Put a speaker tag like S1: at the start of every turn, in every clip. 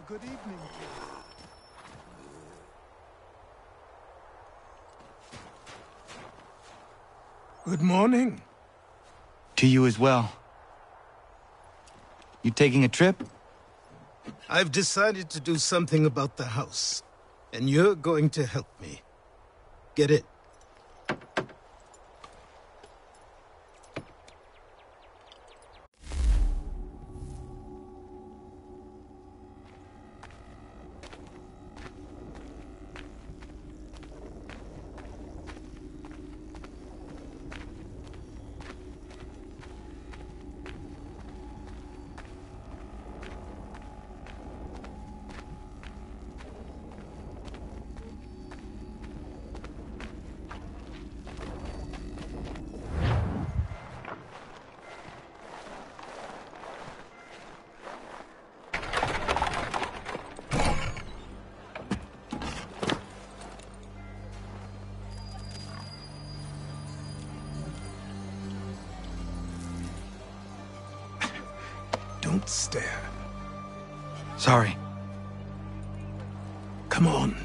S1: Good evening. Good morning.
S2: To you as well. You taking a trip?
S1: I've decided to do something about the house, and you're going to help me. Get it? Don't stare.
S2: Sorry.
S1: Come on.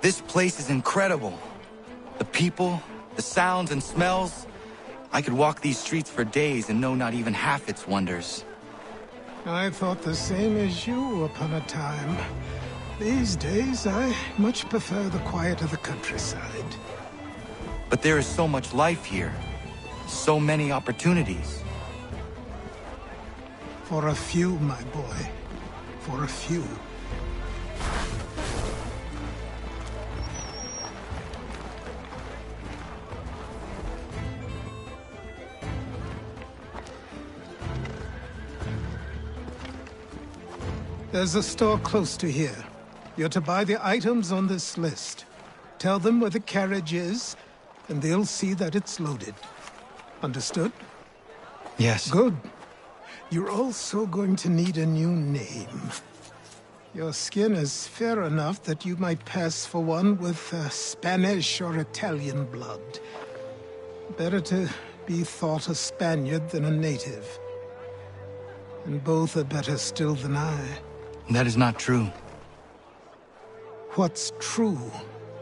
S2: This place is incredible. The people, the sounds and smells. I could walk these streets for days and know not even half its wonders.
S1: I thought the same as you upon a time. These days, I much prefer the quiet of the countryside.
S2: But there is so much life here. So many opportunities.
S1: For a few, my boy. For a few. There's a store close to here. You're to buy the items on this list. Tell them where the carriage is, and they'll see that it's loaded. Understood?
S2: Yes.
S1: Good. You're also going to need a new name. Your skin is fair enough that you might pass for one with Spanish or Italian blood. Better to be thought a Spaniard than a native. And both are better still than I.
S2: That is not true.
S1: What's true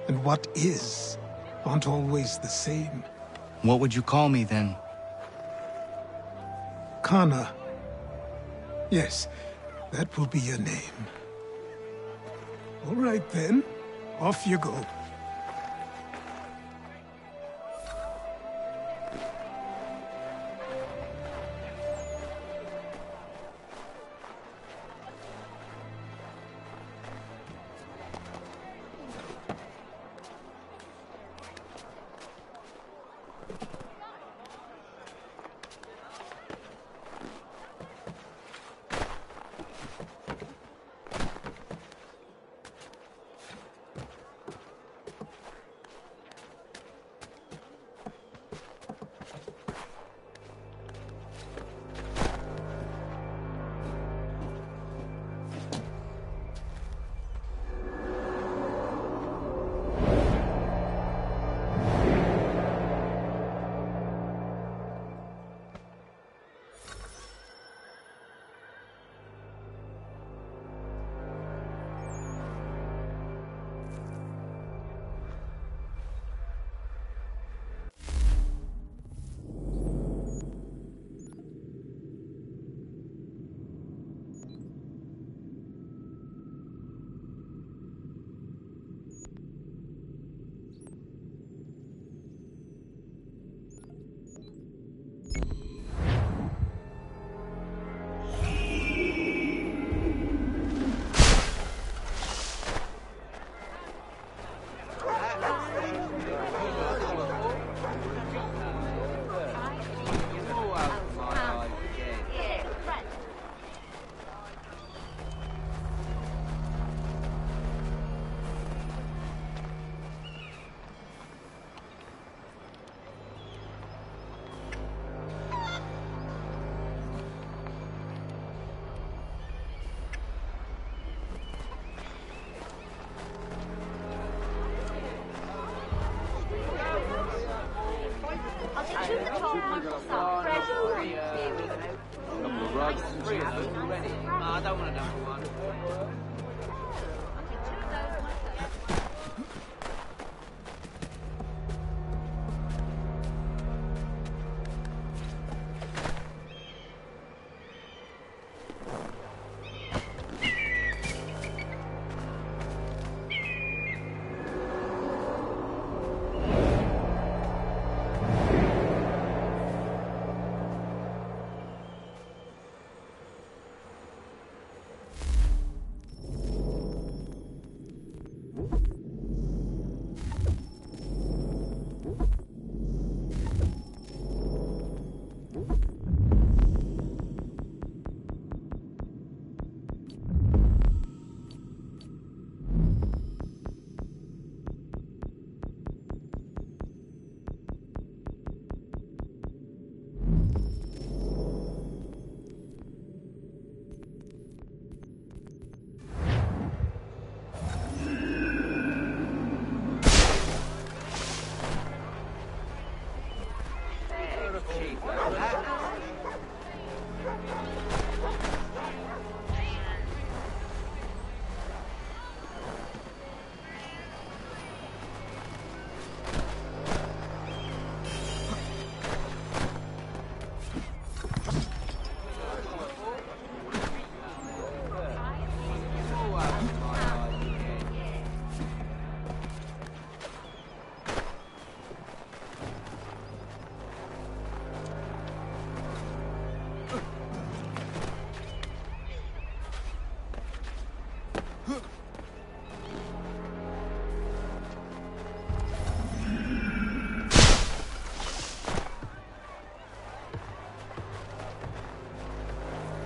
S1: and what is aren't always the same.
S2: What would you call me then?
S1: Kana. Yes, that will be your name. All right then, off you go.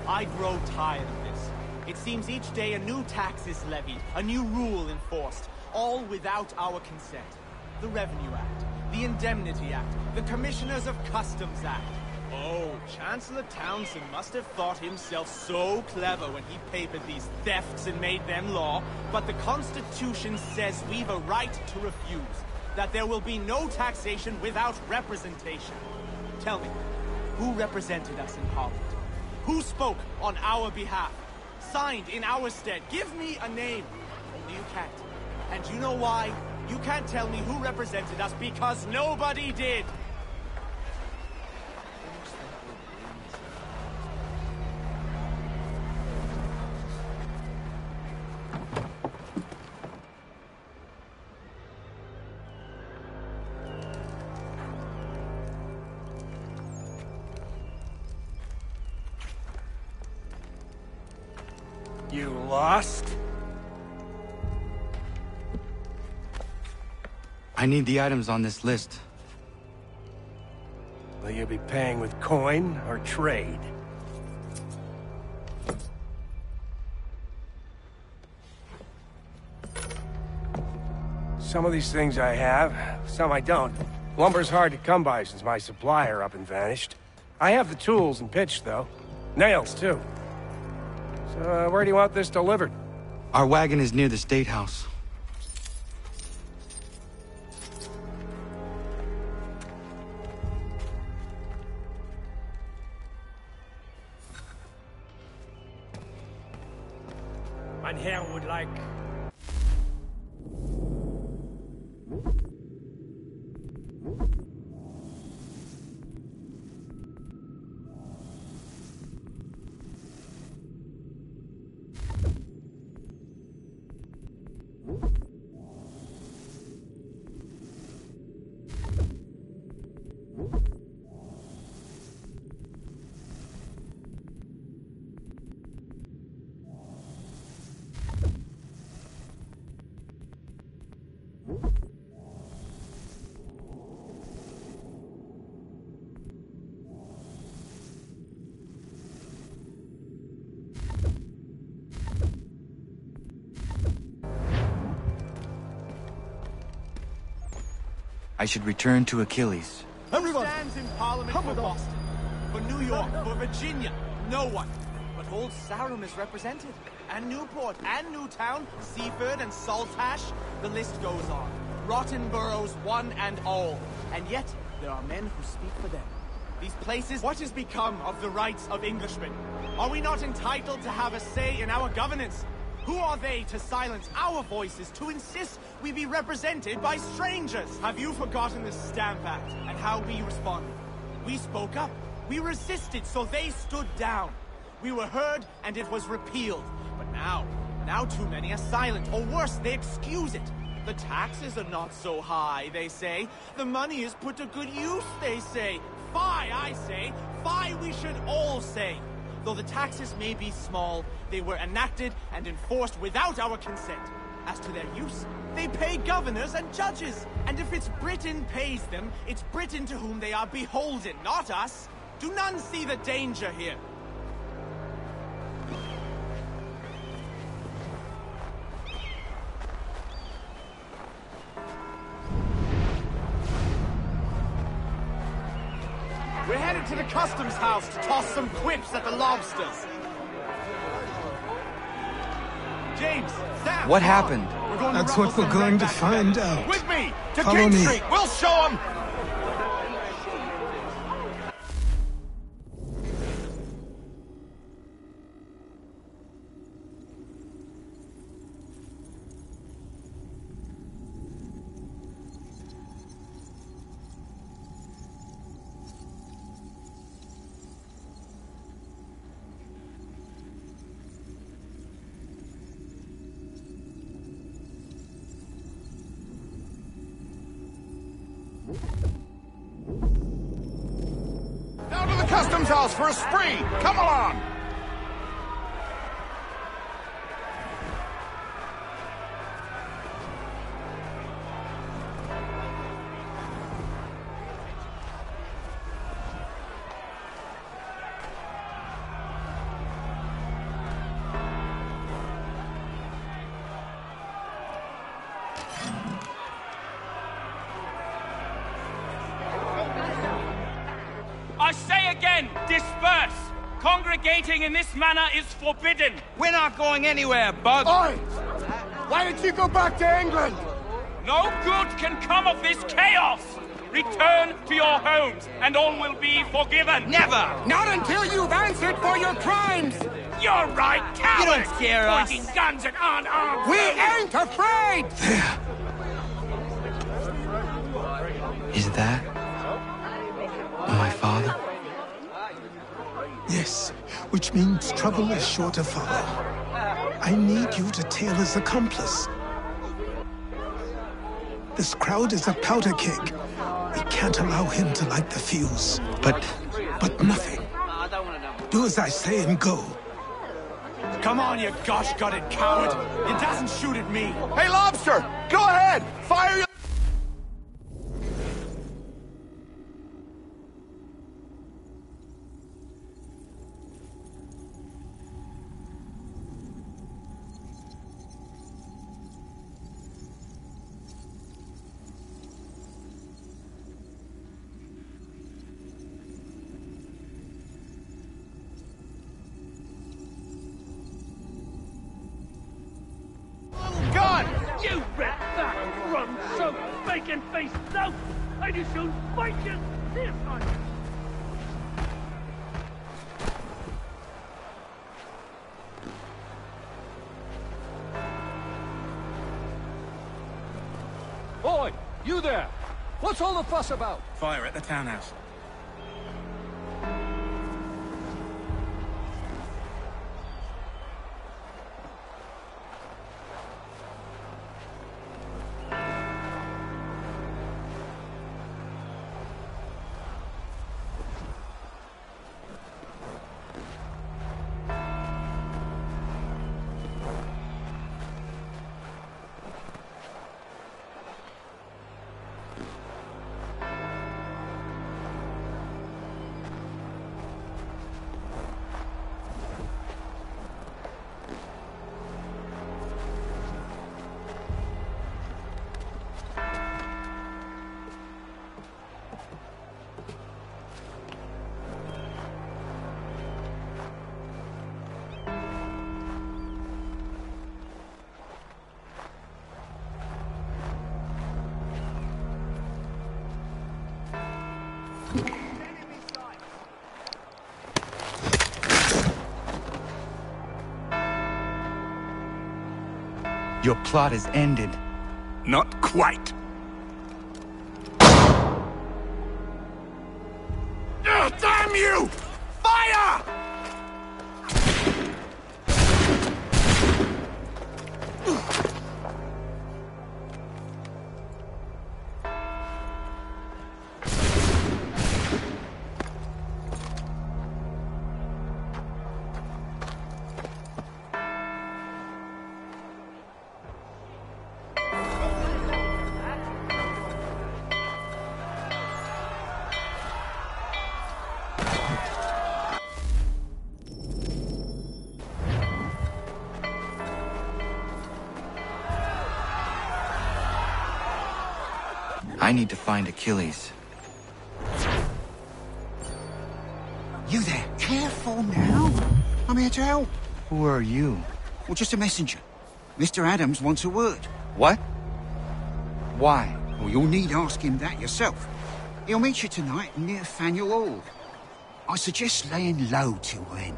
S3: I grow tired of this. It seems each day a new tax is levied, a new rule enforced, all without our consent. The Revenue Act, the Indemnity Act, the Commissioners of Customs Act. Oh, Chancellor Townsend must have thought himself so clever when he papered these thefts and made them law, but the Constitution says we've a right to refuse, that there will be no taxation without representation. Tell me, who represented us in Parliament? Who spoke on our behalf? Signed in our stead? Give me a name. Only you can't. And you know why? You can't tell me who represented us because nobody did.
S4: You lost?
S2: I need the items on this list.
S4: Will you be paying with coin or trade? Some of these things I have, some I don't. Lumber's hard to come by since my supplier up and vanished. I have the tools and pitch, though. Nails, too. So, where do you want this delivered?
S2: Our wagon is near the State House.
S4: Mein Herr would like...
S2: I should return to Achilles.
S3: Everyone stands in Parliament for Boston, for New York, for Virginia. No one. But Old Sarum is represented. And Newport, and Newtown, Seaford, and Saltash. The list goes on. Rotten boroughs, one and all. And yet, there are men who speak for them. These places, what has become of the rights of Englishmen? Are we not entitled to have a say in our governance? Who are they to silence our voices, to insist we be represented by strangers? Have you forgotten the Stamp Act and how we responded? We spoke up. We resisted, so they stood down. We were heard, and it was repealed. But now too many are silent, or worse, they excuse it. The taxes are not so high, they say. The money is put to good use, they say. Fie, I say. Fie, we should all say. Though the taxes may be small, they were enacted and enforced without our consent. As to their use, they pay governors and judges. And if it's Britain pays them, it's Britain to whom they are beholden, not us. Do none see the danger here? We're headed to the customs house to toss some quips at the lobsters. James, Sam,
S2: What happened?
S3: We're going
S1: That's
S3: to
S1: what we're going to find
S3: together.
S1: out.
S3: With me to
S1: Follow
S3: King
S1: me.
S3: Street. We'll show them.
S5: Down to the customs house for a spree! Come along!
S6: Congregating in this manner is forbidden.
S3: We're not going anywhere, Bug.
S5: Oi! Why did you go back to England?
S6: No good can come of this chaos. Return to your homes, and all will be forgiven.
S3: Never!
S5: Not until you've answered for your crimes!
S6: You're right, cowards!
S3: You don't scare us.
S6: Pointing guns at unarmed.
S5: We ain't afraid!
S2: Is that my father?
S1: Yes, which means trouble is sure to follow. I need you to tail his accomplice. This crowd is a powder keg. We can't allow him to light the fuse.
S2: But
S1: nothing. Do as I say and go.
S3: Come on, you gosh-gutted coward! It doesn't shoot at me!
S5: Hey, Lobster! Go ahead! Fire your... gun!
S6: You red fat rum soaked bacon faced loaf! I just shoot bacon! This one!
S7: Boy, you there! What's all the fuss about?
S3: Fire at the townhouse.
S2: your plot is ended.
S5: Not quite. Damn you! Fire!
S2: I need to find Achilles.
S8: You there? Careful now. I'm here to help.
S2: Who are you?
S8: Well, just a messenger. Mr. Adams wants a word.
S2: What? Why?
S8: Well, you'll need ask him that yourself. He'll meet you tonight near Faneuil Hall. I suggest laying low till then.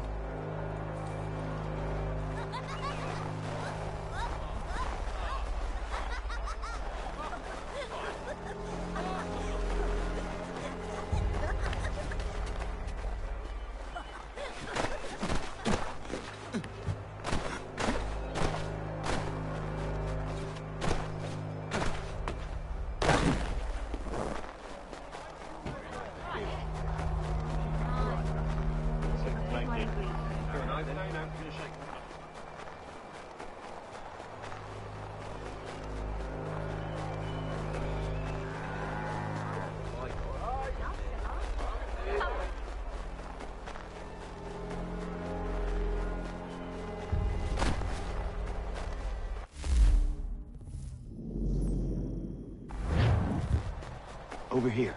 S7: Over here.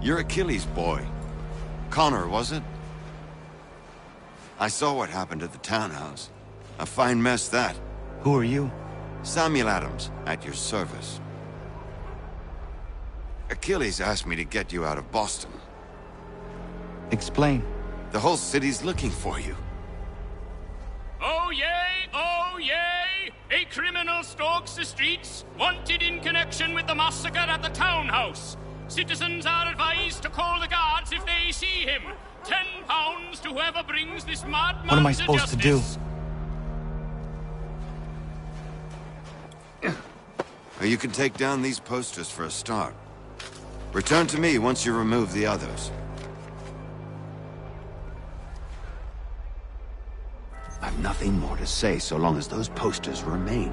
S9: You're Achilles' boy. Connor, was it? I saw what happened at the townhouse. A fine mess, that.
S2: Who are you?
S9: Samuel Adams, at your service. Achilles asked me to get you out of Boston.
S2: Explain.
S9: The whole city's looking for you.
S6: Oh yay, oh yay! A criminal stalks the streets, wanted in connection with the massacre at the townhouse. Citizens are advised to call the guards if they see him. £10 to whoever brings this madman to justice.
S2: What am I supposed to do?
S9: You can take down these posters for a start. Return to me once you remove the others. I've nothing more to say so long as those posters remain.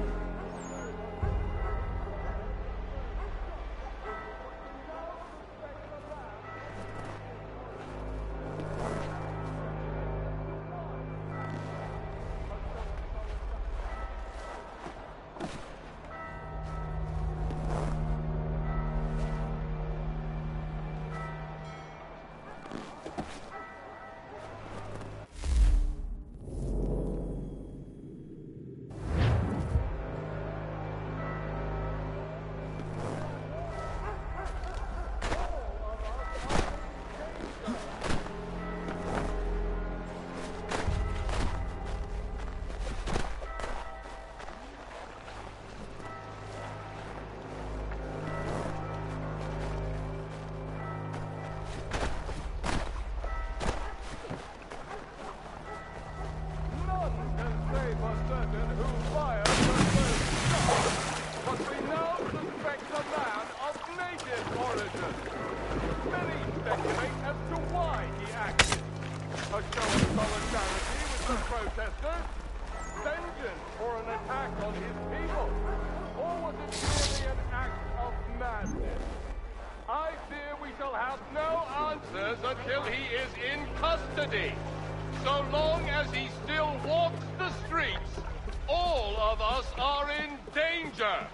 S7: Until he is in custody. So long as he still walks the streets, all of us are in danger.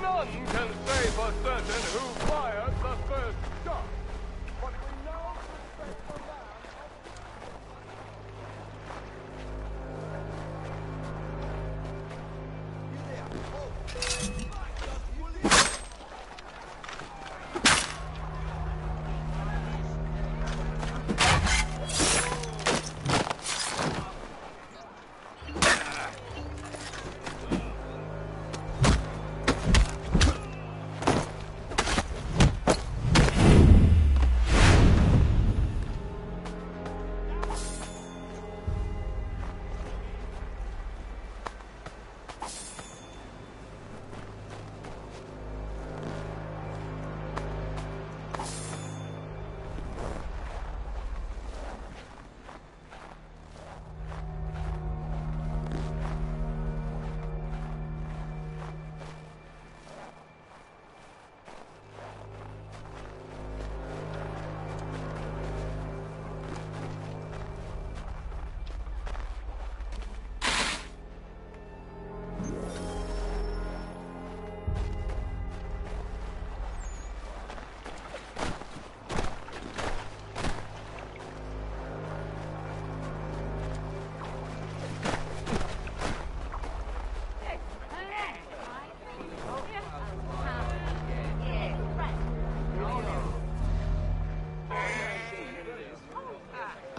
S7: None can say for certain who fired the first shot, but we know suspect the man.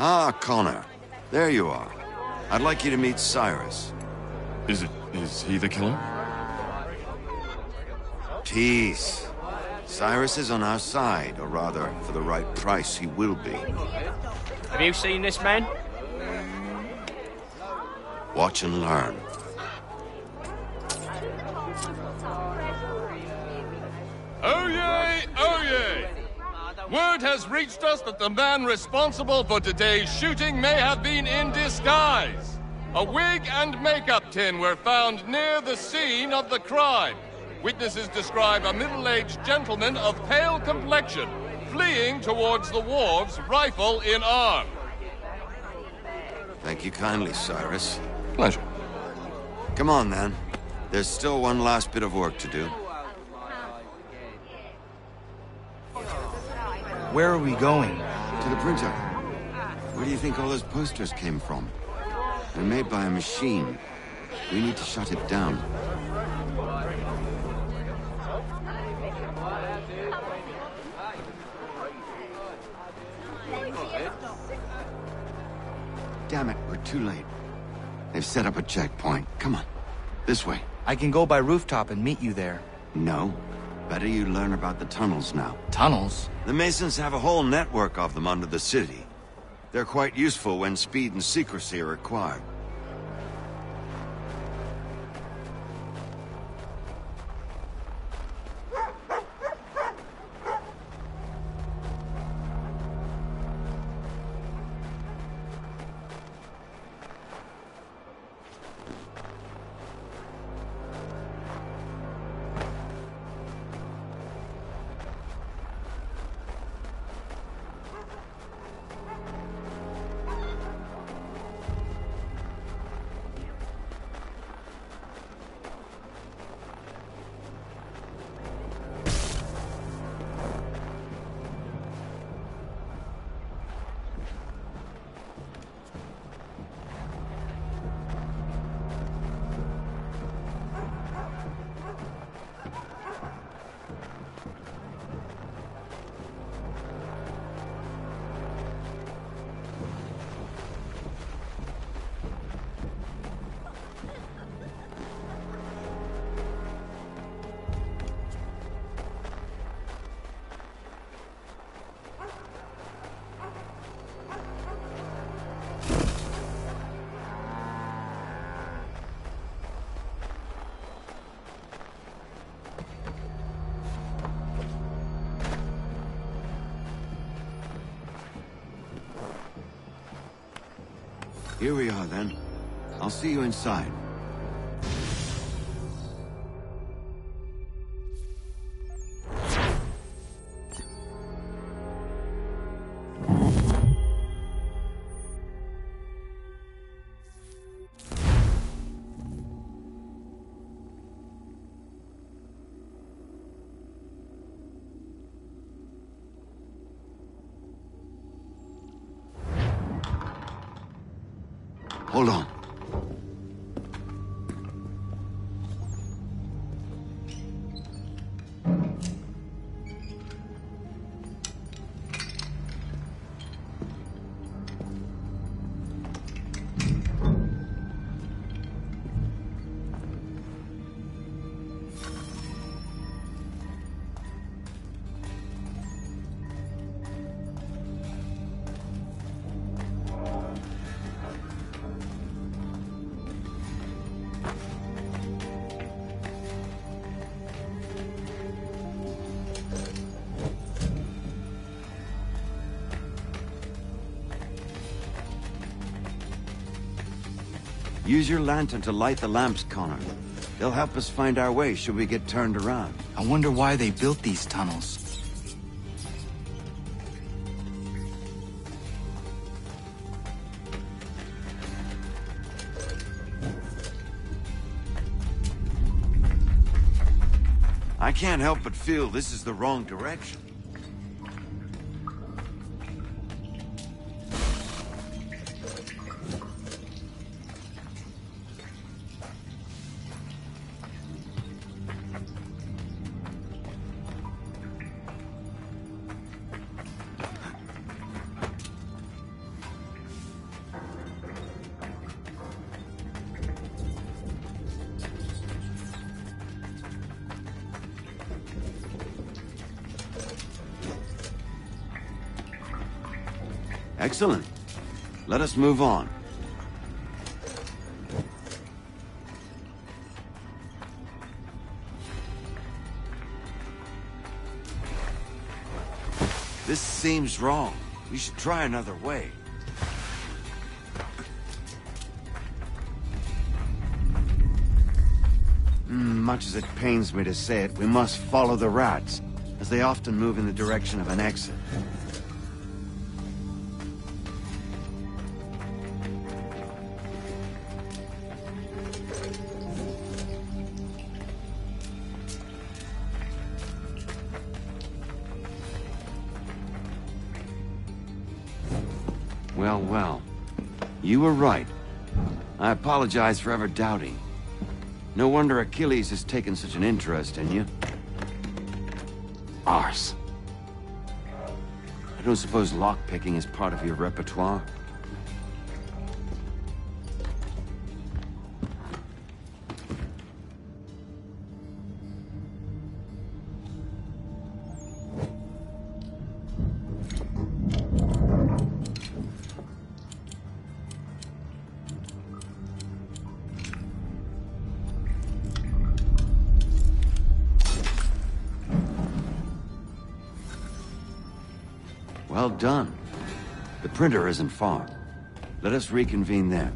S9: Ah, Connor. There you are. I'd like you to meet Cyrus.
S10: Is he the killer?
S9: Tease. Cyrus is on our side, or rather, for the right price, he will be.
S6: Have you seen this man?
S9: Watch and learn.
S7: Oh yay, oh yay! Word has reached us that the man responsible for today's shooting may have been in disguise. A wig and makeup tin were found near the scene of the crime. Witnesses describe a middle-aged gentleman of pale complexion fleeing towards the wharves, rifle in arm.
S9: Thank you kindly, Cyrus.
S10: Pleasure.
S9: Come on, then. There's still one last bit of work to do.
S2: Where are we going?
S9: To the printer. Where do you think all those posters came from? They're made by a machine. We need to shut it down. Damn it, we're too late. They've set up a checkpoint. Come on. This way.
S2: I can go by rooftop and meet you there.
S9: No. Better you learn about the tunnels now.
S2: Tunnels?
S9: The Masons have a whole network of them under the city. They're quite useful when speed and secrecy are required. Here we are, then. I'll see you inside. Hold on. Use your lantern to light the lamps, Connor. They'll help us find our way should we get turned around.
S2: I wonder why they built these tunnels.
S9: I can't help but feel this is the wrong direction. Excellent. Let us move on. This seems wrong. We should try another way. much as it pains me to say it, we must follow the rats, as they often move in the direction of an exit. Well, well. You were right. I apologize for ever doubting. No wonder Achilles has taken such an interest in you. Arse. I don't suppose lockpicking is part of your repertoire? Well done. The printer isn't far. Let us reconvene there.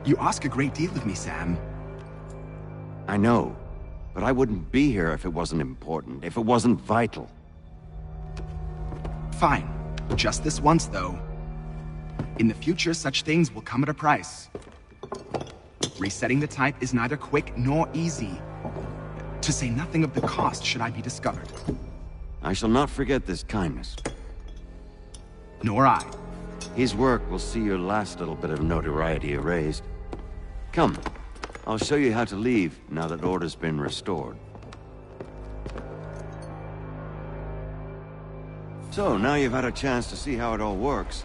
S11: You ask a great deal of me, Sam.
S9: I know, but I wouldn't be here if it wasn't important, if it wasn't vital.
S11: Fine. Just this once, though. In the future, such things will come at a price. Resetting the type is neither quick nor easy. To say nothing of the cost should I be discovered.
S9: I shall not forget this kindness.
S11: Nor I.
S9: His work will see your last little bit of notoriety erased. Come, I'll show you how to leave now that order's been restored. So, now you've had a chance to see how it all works.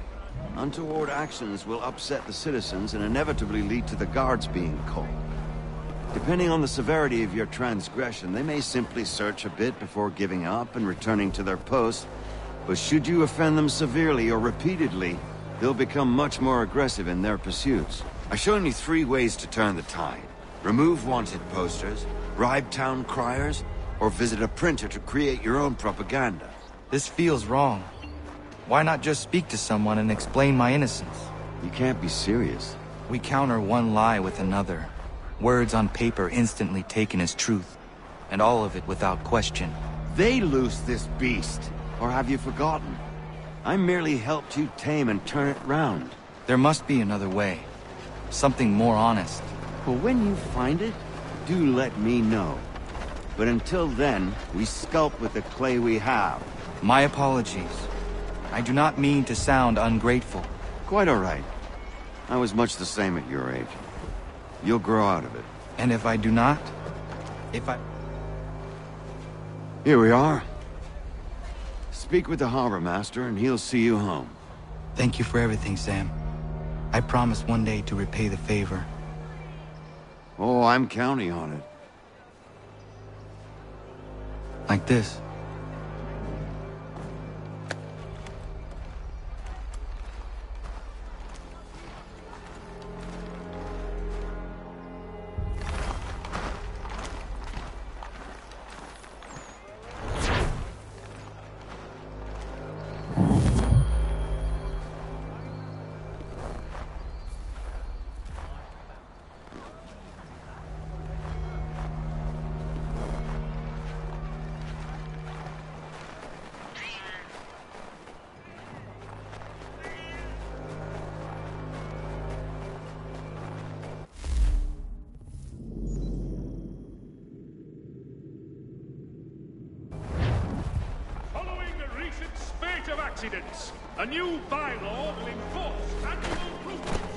S9: Untoward actions will upset the citizens and inevitably lead to the guards being called. Depending on the severity of your transgression, they may simply search a bit before giving up and returning to their posts. But should you offend them severely or repeatedly, they'll become much more aggressive in their pursuits. I've shown you 3 ways to turn the tide. Remove wanted posters, bribe town criers, or visit a printer to create your own propaganda.
S2: This feels wrong. Why not just speak to someone and explain my innocence?
S9: You can't be serious.
S2: We counter one lie with another. Words on paper instantly taken as truth, and all of it without question.
S9: They loose this beast, or have you forgotten? I merely helped you tame and turn it round.
S2: There must be another way. Something more honest.
S9: Well, when you find it, do let me know. But until then, we sculpt with the clay we have.
S2: My apologies. I do not mean to sound ungrateful.
S9: Quite all right. I was much the same at your age. You'll grow out of it.
S2: And if I do not?
S9: Here we are. Speak with the harbor master and he'll see you home.
S2: Thank you for everything, Sam. I promise one day to repay the favor.
S9: Oh, I'm counting on it.
S2: Like this.
S6: Of accidents. A new bylaw will enforce annual proof.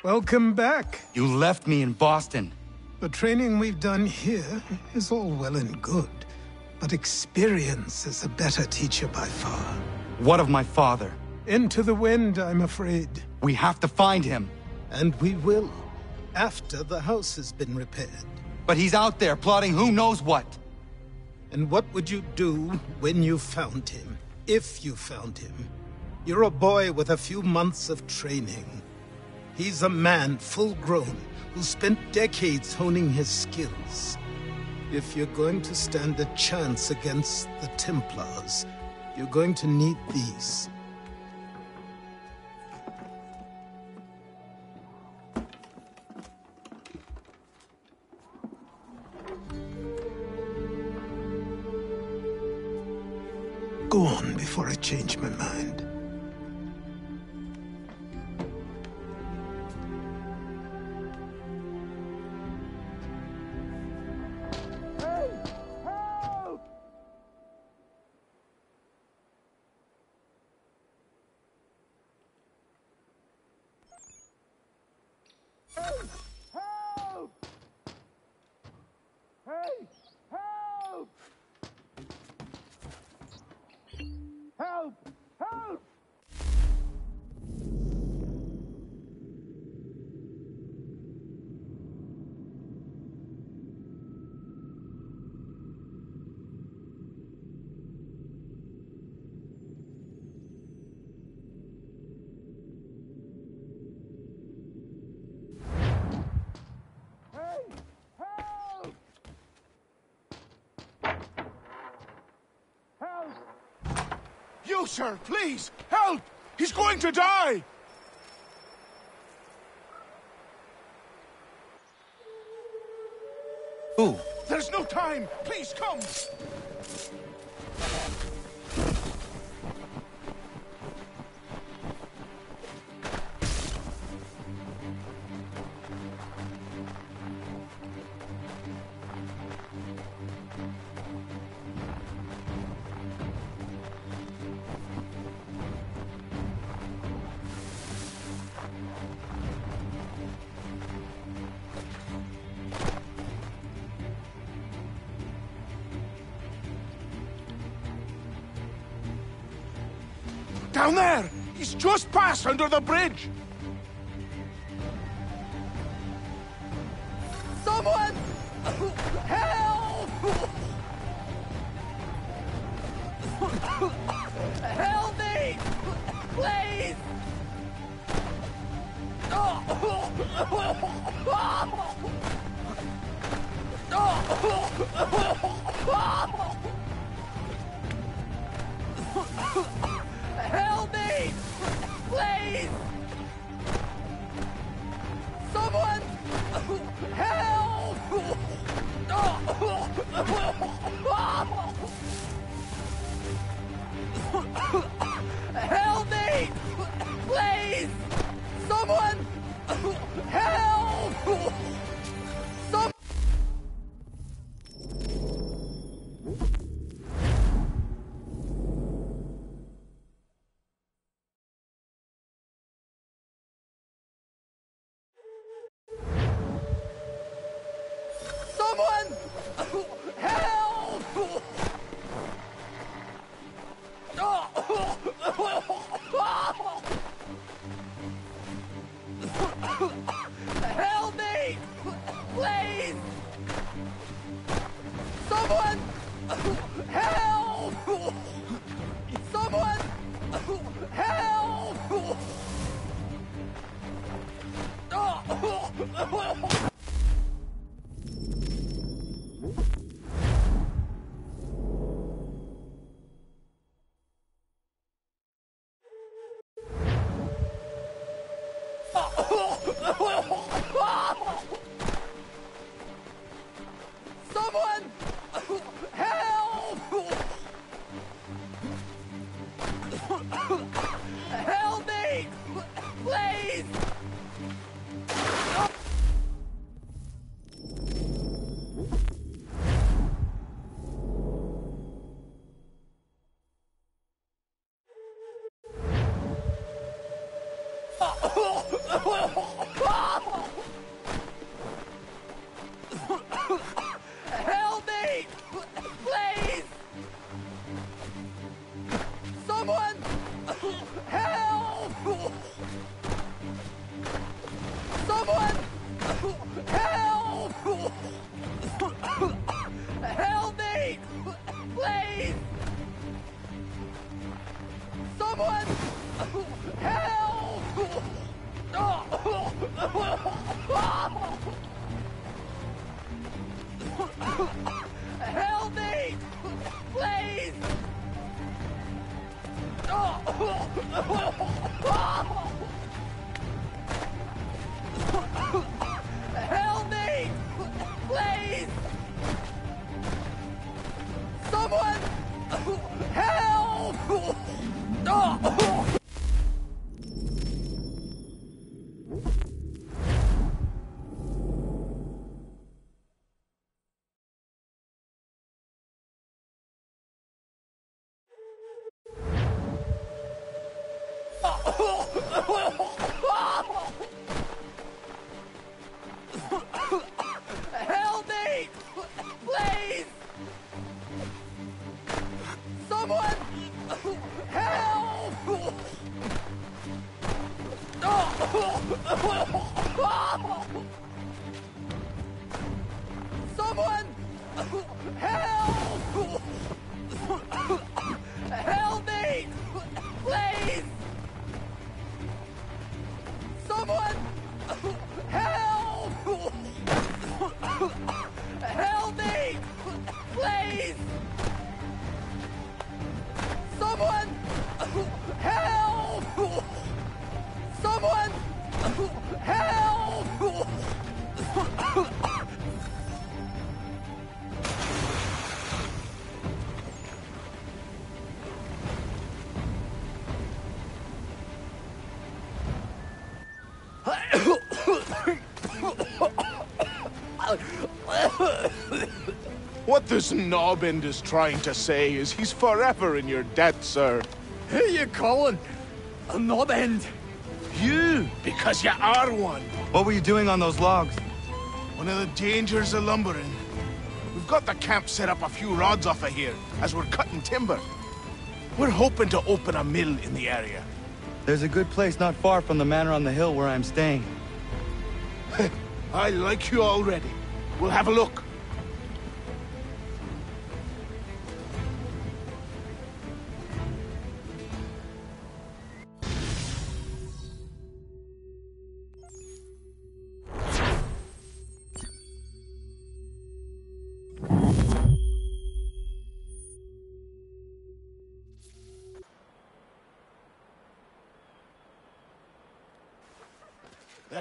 S1: Welcome back.
S2: You left me in Boston.
S1: The training we've done here is all well and good, but experience is a better teacher by far.
S2: What of my father?
S1: Into the wind, I'm afraid.
S2: We have to find him.
S1: And we will, after the house has been repaired.
S2: But he's out there plotting who knows what.
S1: And what would you do when you found him? If you found him? You're a boy with a few months of training. He's a man full grown who spent decades honing his skills. If you're going to stand a chance against the Templars, you're going to need these. Go on before I change my mind.
S5: You, sir, please, help! He's going to die!
S2: Who?
S5: There's no time! Please, come! Down there! He's just passed under the bridge!
S3: Someone! Help! Help me! Please! Help me! Please! Someone! Help! Help me! Please! Someone! Help! Some... Someone! Help! Help me! Please! Someone! Help! Someone! Help! Someone! Help! Help me! Please! Help me! Please! Help me! Please! Someone! Help! Help me! Please! Someone! Help! Someone! Help! Help me! Please! Someone! Help! Help me! Please! Someone! Help! Someone! Help!
S5: What this knobbend is trying to say is he's forever in your debt, sir.
S3: Who you calling a knob-end?
S5: You, because you are one.
S2: What were you doing on those logs?
S5: One of the dangers of lumbering. We've got the camp set up a few rods off of here, as we're cutting timber. We're hoping to open a mill in the area.
S2: There's a good place not far from the manor on the hill where I'm staying.
S5: I like you already. We'll have a look.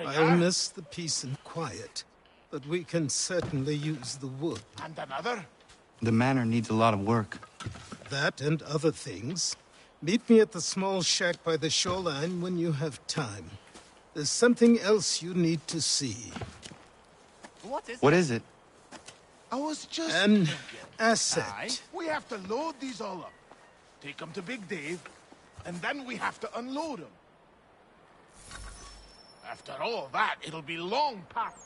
S1: I'll miss the peace and quiet, but we can certainly use the wood.
S5: And another?
S2: The manor needs a lot of work.
S1: That and other things. Meet me at the small shack by the shoreline when you have time. There's something else you need to see.
S2: What is it?
S5: I was just
S1: An
S5: thinking.
S1: asset.
S5: We have to load these all up, take them to Big Dave, and then we have to unload them. After all that, it'll be long past.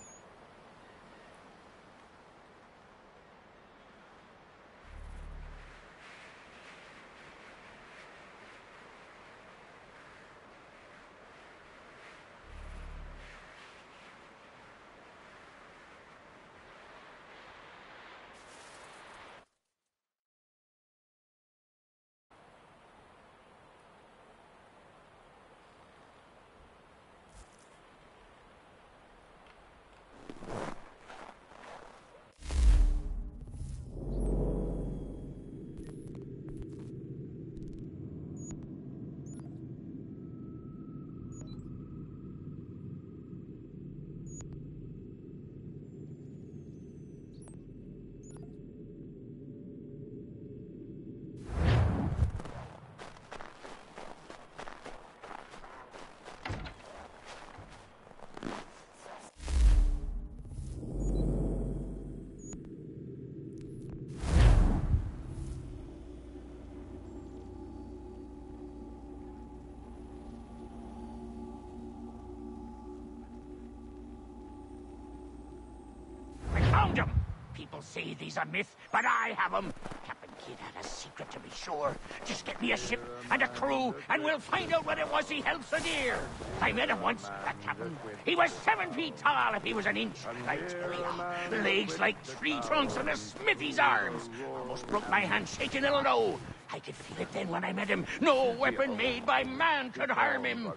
S12: Found him! People say these a myth, but I have him. Captain Kidd had a secret, to be sure. Just get me a ship and a crew, and we'll find out what it was he helped the deer. I met him once, that captain. He was 7 feet tall if he was an inch, I tell ya. Legs like tree trunks and a smithy's arms. Almost broke my hand shaking it'll know. I could feel it then when I met him. No weapon made by man could harm him.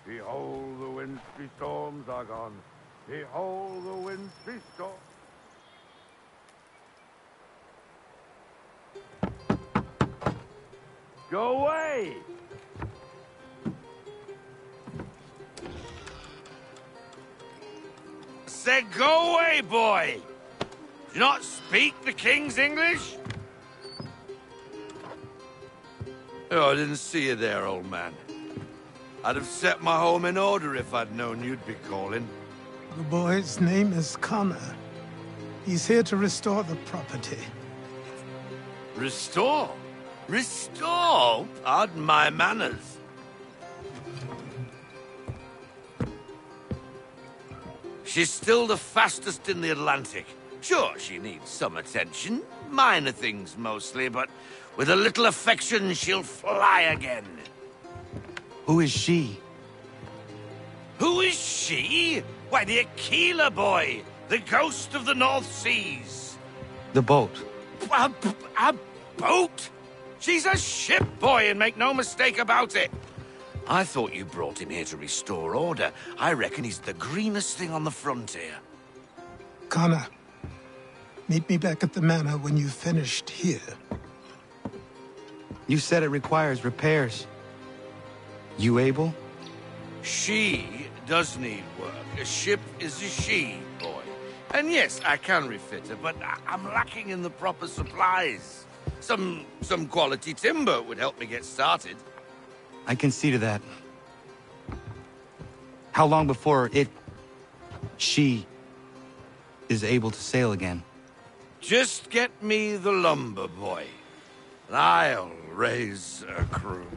S13: Behold, the wintry storms are gone. Behold, the wintry storms. Go away!
S14: Said go away, boy! Do you not speak the King's English? Oh, I didn't see you there, old man. I'd have set my home in order if I'd known you'd be calling.
S1: The boy's name is Connor. He's here to restore the property.
S14: Restore? Restore? Pardon my manners. She's still the fastest in the Atlantic. Sure, she needs some attention. Minor things mostly, but with a little affection, she'll fly again.
S2: Who is she?
S14: Who is she? Why, the Aquila boy, the ghost of the North Seas.
S2: The boat.
S14: A boat? She's a ship, boy, and make no mistake about it. I thought you brought him here to restore order. I reckon he's the greenest thing on the frontier.
S1: Connor, meet me back at the manor when you've finished here.
S2: You said it requires repairs. You able?
S14: She does need work. A ship is a she, boy. And yes, I can refit her, but I'm lacking in the proper supplies. Some quality timber would help me get started.
S2: I can see to that. How long before she is able to sail again?
S14: Just get me the lumber, boy, and I'll raise a crew.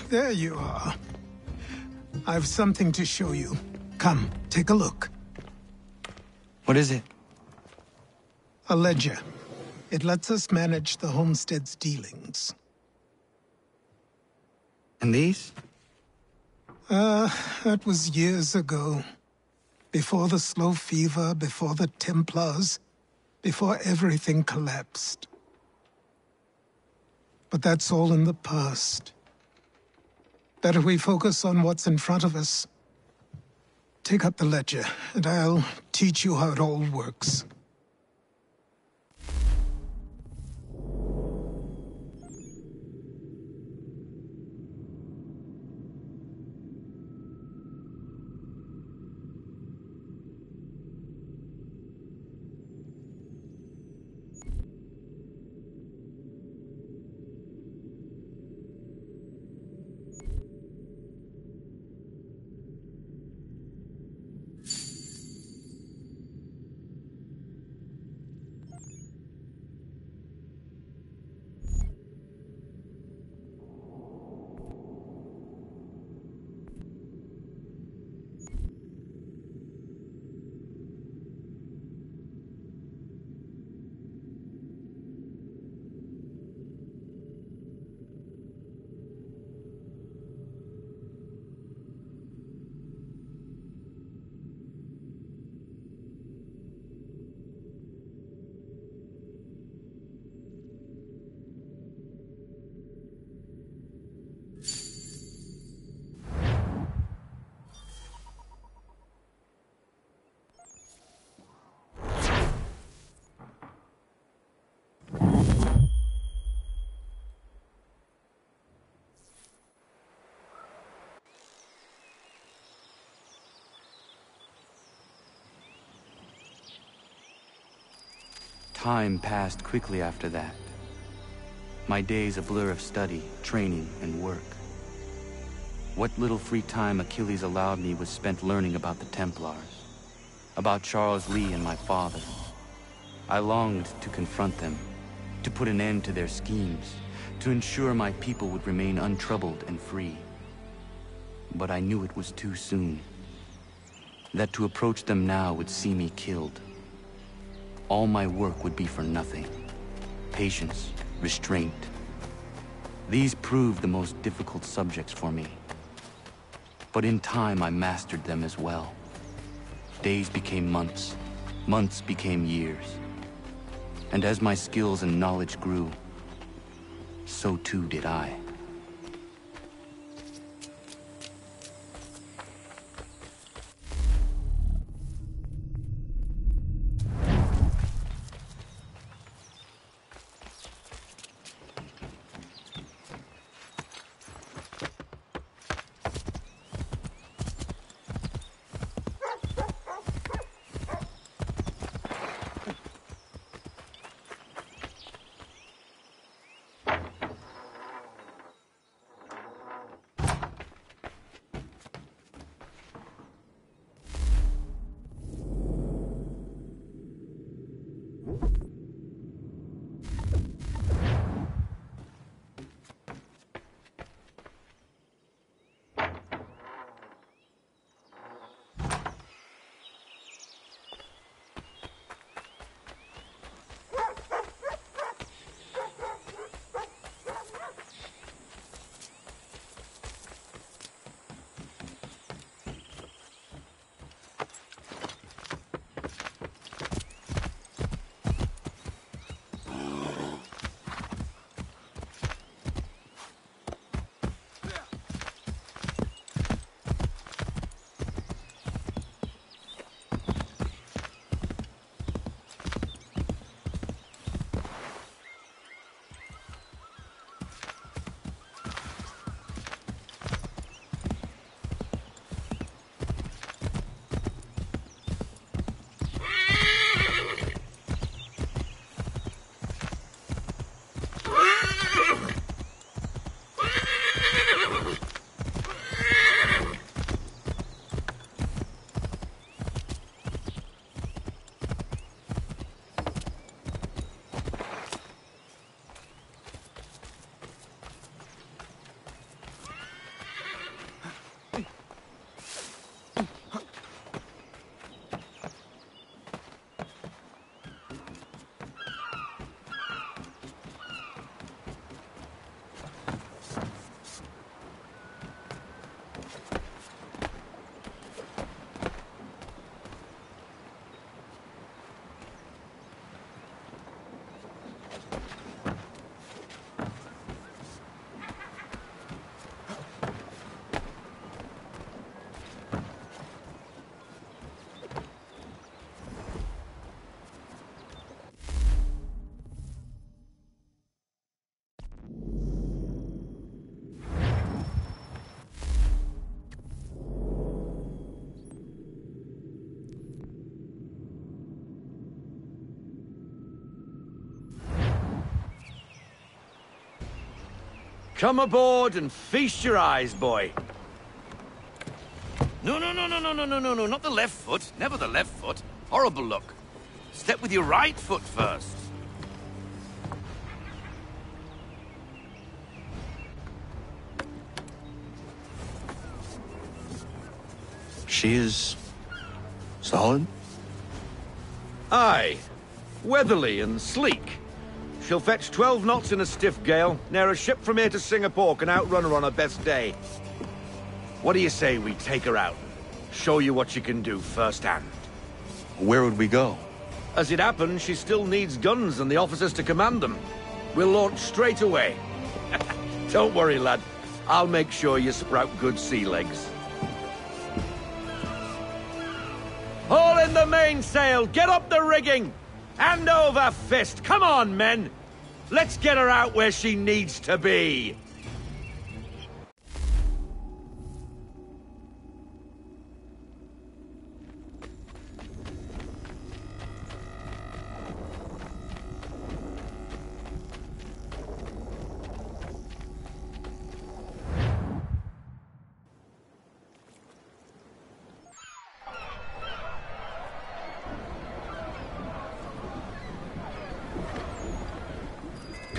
S1: There you are. I've something to show you. Come, take a look.
S2: What is it?
S1: A ledger. It lets us manage the homestead's dealings.
S2: And these?
S1: That was years ago. Before the Slow Fever, before the Templars, before everything collapsed. But that's all in the past. Better we focus on what's in front of us. Take up the ledger, and I'll teach you how it all works.
S2: Time passed quickly after that. My days a blur of study, training, and work. What little free time Achilles allowed me was spent learning about the Templars, about Charles Lee and my father. I longed to confront them, to put an end to their schemes, to ensure my people would remain untroubled and free. But I knew it was too soon, that to approach them now would see me killed. All my work would be for nothing. Patience, restraint. These proved the most difficult subjects for me. But in time I mastered them as well. Days became months, months became years. And as my skills and knowledge grew, so too did I.
S14: Come aboard and feast your eyes, boy. No, not the left foot. Never the left foot. Horrible look. Step with your right foot first.
S2: She is... solid?
S14: Aye. Weatherly and sleek. She'll fetch 12 knots in a stiff gale. Ne'er a ship from here to Singapore can outrun her on her best day. What do you say we take her out? Show you what she can do firsthand.
S2: Where would we go?
S14: As it happens, she still needs guns and the officers to command them. We'll launch straight away. Don't worry, lad. I'll make sure you sprout good sea legs. Haul in the mainsail! Get up the rigging! Hand over fist! Come on, men! Let's get her out where she needs to be!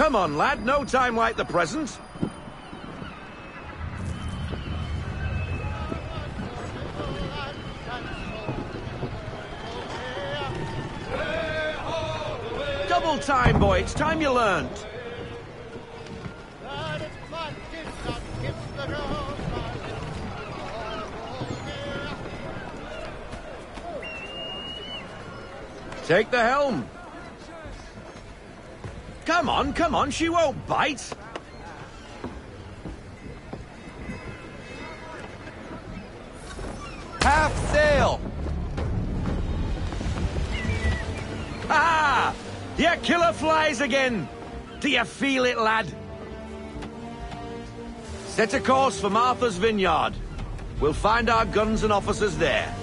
S14: Come on, lad, no time like the present. Double time, boy, it's time you learned. Take the helm. Come on, she won't bite.
S3: Half sail!
S14: Ah! Your killer flies again! Do you feel it, lad? Set a course for Martha's Vineyard. We'll find our guns and officers there.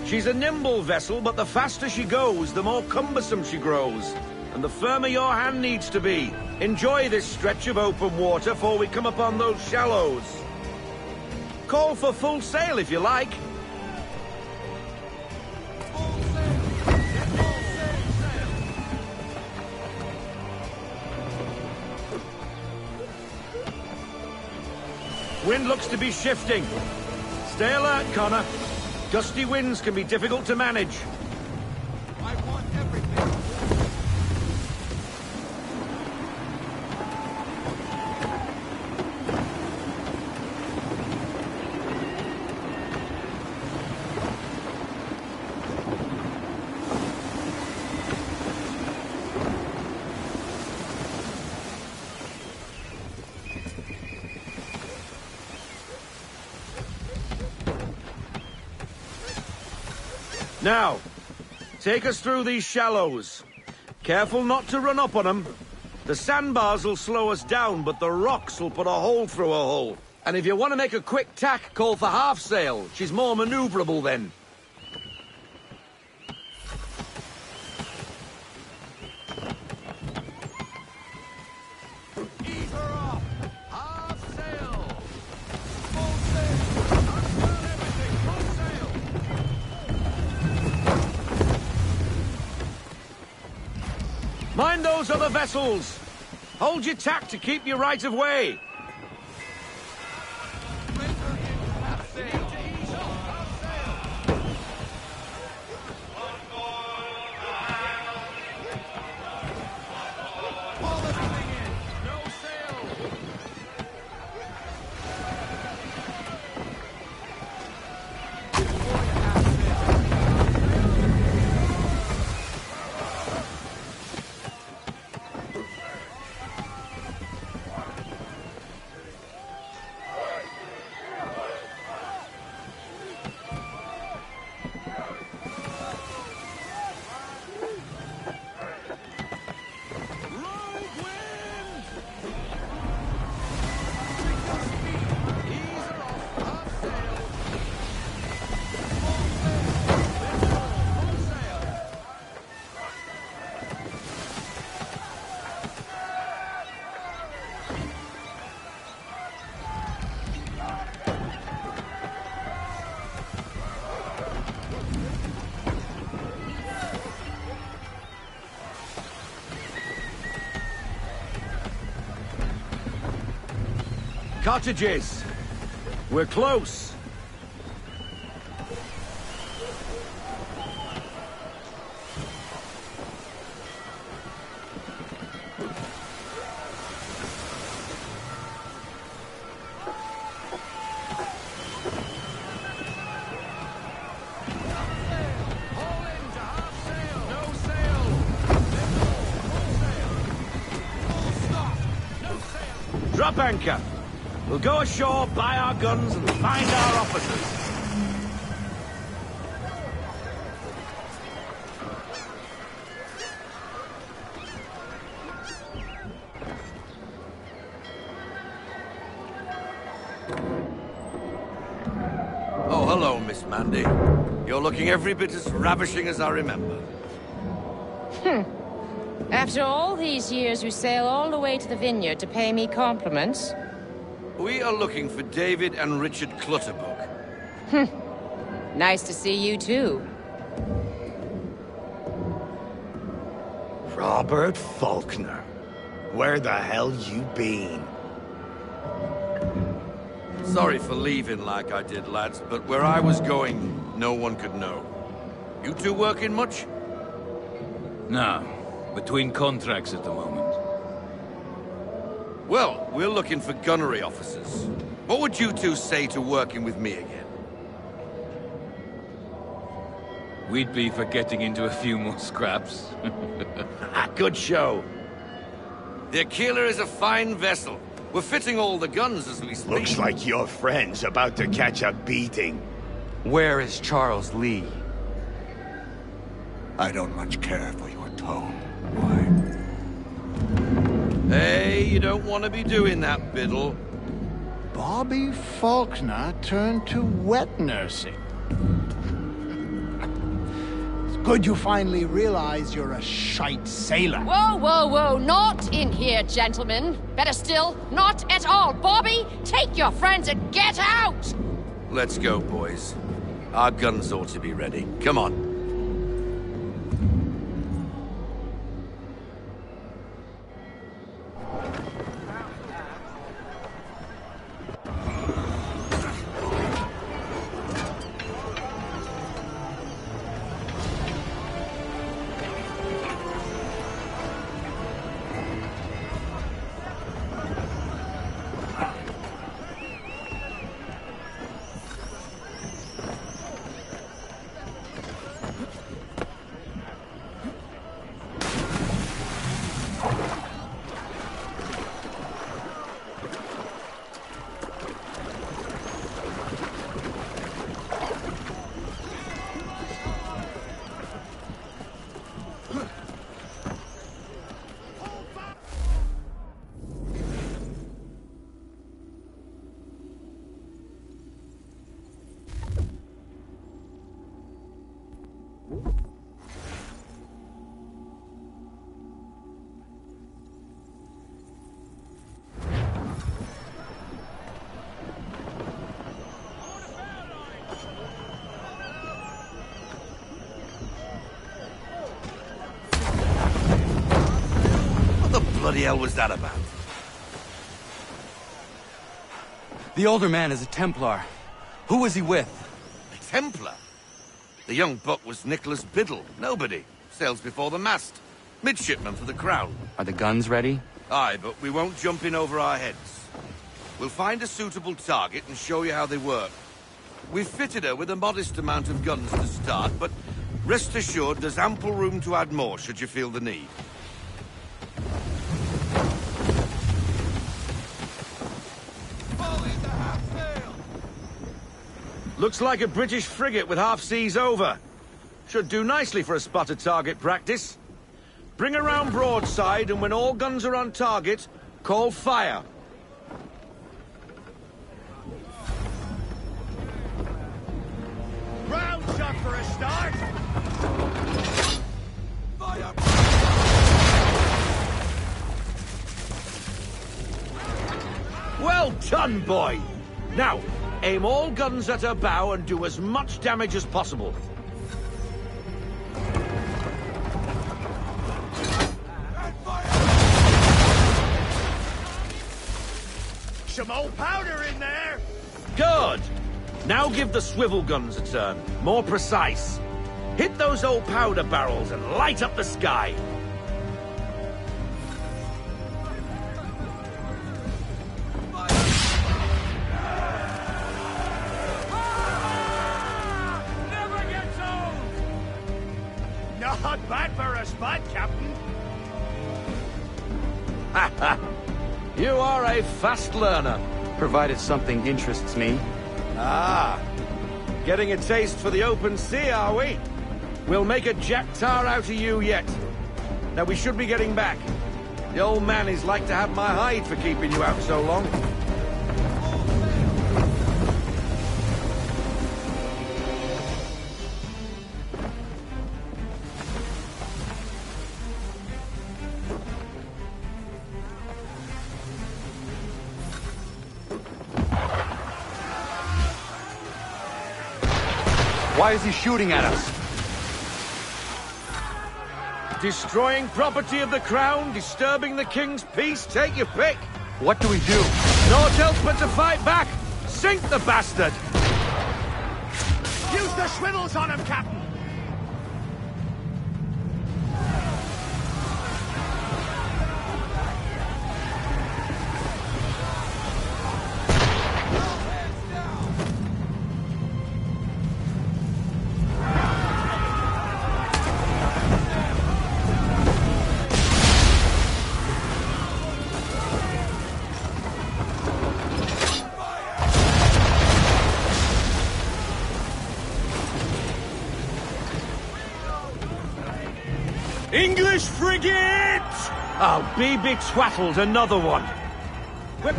S14: She's a nimble vessel, but the faster she goes, the more cumbersome she grows. And the firmer your hand needs to be. Enjoy this stretch of open water before we come upon those shallows. Call for full sail if you like. Wind looks to be shifting. Stay alert, Connor. Gusty winds can be difficult to manage.
S3: I want everything.
S14: Now, take us through these shallows. Careful not to run up on them. The sandbars will slow us down, but the rocks will put a hole through a hole. And if you want to make a quick tack, call for half sail. She's more maneuverable then.
S3: Ease her off! Half sail! Full sail!
S14: Mind those other vessels! Hold your tack to keep your right of way! Cottages! We're close! Drop anchor! We'll go ashore, buy our guns, and find our officers. Oh, hello, Miss Mandy. You're looking every bit as ravishing as I remember.
S15: After all these years, you sail all the way to the vineyard to pay me compliments?
S14: We are looking for David and Richard Clutterbuck.
S15: Nice to see you, too.
S16: Robert Faulkner. Where the hell you been?
S14: Sorry for leaving like I did, lads, but where I was going, no one could know. You two working much?
S17: No. Between contracts at the moment.
S14: Well, we're looking for gunnery officers. What would you two say to working with me again?
S17: We'd be for getting into a few more scraps.
S16: Good show.
S14: The Aquila is a fine vessel. We're fitting all the guns as we speak.
S16: Looks like your friend's about to catch a beating.
S2: Where is Charles Lee?
S12: I don't much care for your tone.
S14: Hey, you don't want to be doing that, Biddle.
S12: Bobby Faulkner turned to wet nursing. It's good you finally realize you're a shite sailor.
S15: Whoa, whoa, whoa, not in here, gentlemen. Better still, not at all. Bobby, take your friends and get out!
S14: Let's go, boys. Our guns ought to be ready. Come on. What the hell was that about?
S2: The older man is a Templar. Who was he with?
S14: A Templar? The young buck was Nicholas Biddle. Nobody. Sails before the mast. Midshipman for the Crown.
S2: Are the guns ready?
S14: Aye, but we won't jump in over our heads. We'll find a suitable target and show you how they work. We've fitted her with a modest amount of guns to start, but rest assured there's ample room to add more should you feel the need.
S16: Looks like a British frigate with half seas over. Should do nicely for a spotted target practice. Bring her round broadside, and when all guns are on target, call fire. Round shot for a start. Fire! Well done, boy. Now, aim all guns at her bow and do as much damage as possible. Some old powder in there! Good! Now give the swivel guns a turn. More precise. Hit those old powder barrels and light up the sky. Not bad for a spot, Captain. You are a fast learner.
S2: Provided something interests me.
S16: Ah, getting a taste for the open sea, are we? We'll make a Jack Tar out of you yet. Now we should be getting back. The old man is like to have my hide for keeping you out so long.
S2: Why is he shooting at us?
S16: Destroying property of the crown, disturbing the king's peace, take your pick.
S2: What do we do?
S16: Naught else but to fight back. Sink the bastard!
S12: Use the swivels on him, Captain!
S16: English frigate! I'll be betwattled, another one. Whip.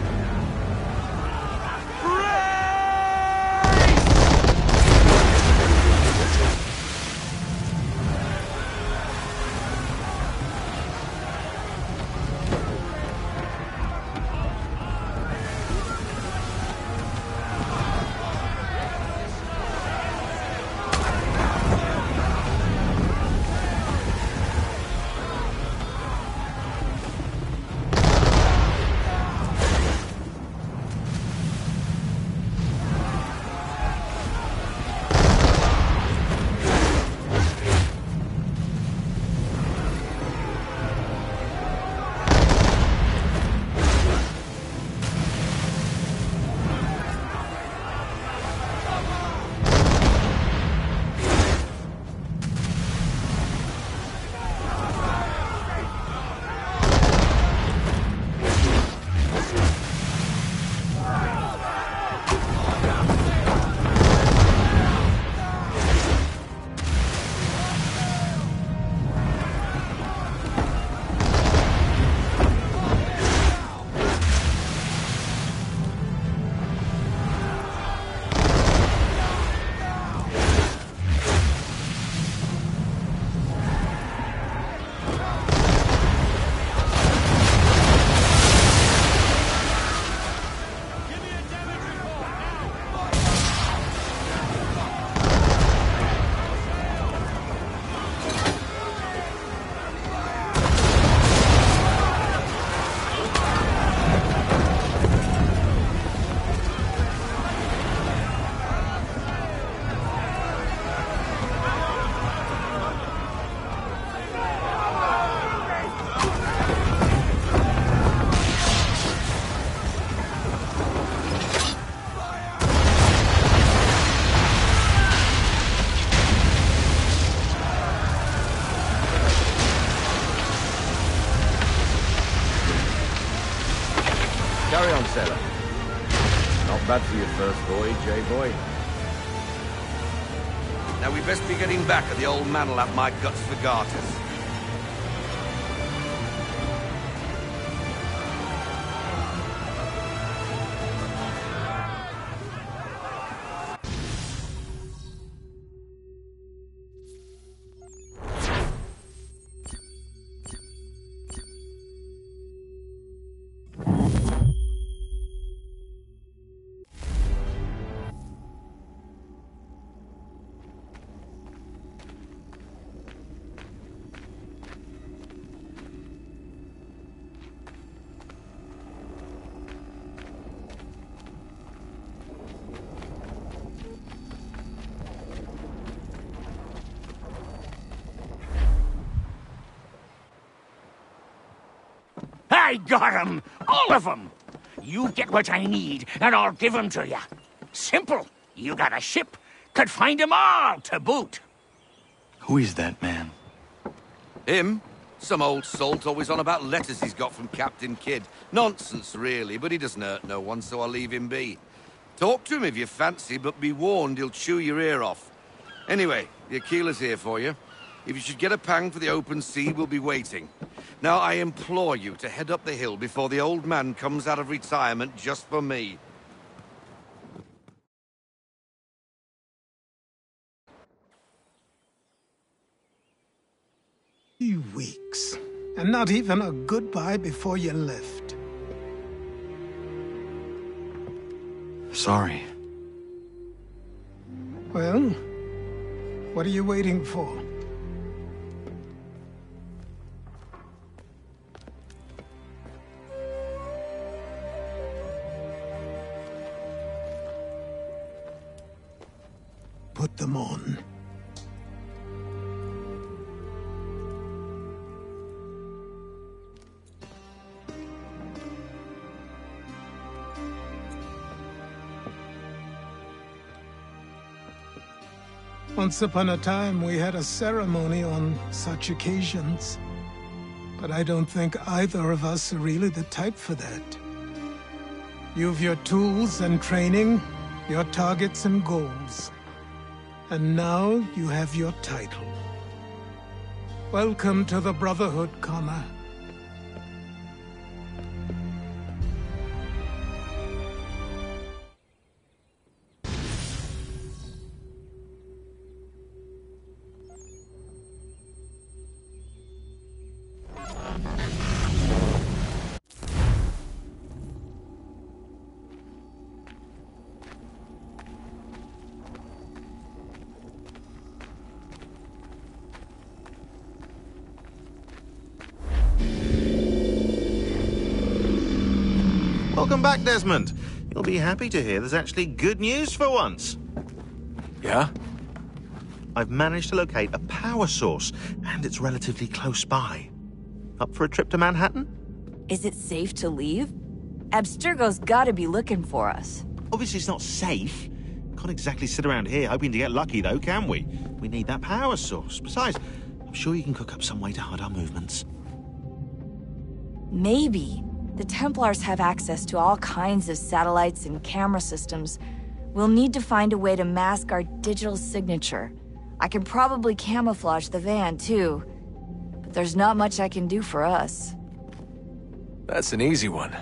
S16: Carry on, sailor. Not bad for your first voyage, eh, boy?
S14: Now we best be getting back, or the old man'll have my guts for garters.
S12: I got 'em! All of 'em! You get what I need, and I'll give 'em to you. Simple. You got a ship, could find 'em all to boot.
S2: Who is that man?
S14: Him? Some old salt always on about letters he's got from Captain Kidd. Nonsense, really, but he doesn't hurt no one, so I'll leave him be. Talk to him if you fancy, but be warned he'll chew your ear off. Anyway, the Aquila's here for you. If you should get a pang for the open sea, we'll be waiting. Now, I implore you to head up the hill before the old man comes out of retirement just for me.
S1: Weeks. And not even a goodbye before you left.
S2: Sorry.
S1: Well, what are you waiting for? put them on. Once upon a time, we had a ceremony on such occasions. But I don't think either of us are really the type for that. You've your tools and training, your targets and goals. And now you have your title. Welcome to the Brotherhood, Connor.
S18: Welcome back, Desmond. You'll be happy to hear there's actually good news for once.
S19: Yeah?
S18: I've managed to locate a power source, and it's relatively close by. Up for a trip to Manhattan?
S20: Is it safe to leave? Abstergo's gotta be looking for us.
S18: Obviously it's not safe. Can't exactly sit around here hoping to get lucky, though, can we? We need that power source. Besides, I'm sure you can cook up some way to hide our movements.
S20: Maybe. The Templars have access to all kinds of satellites and camera systems. We'll need to find a way to mask our digital signature. I can probably camouflage the van, too. But there's not much I can do for us.
S19: That's an easy one.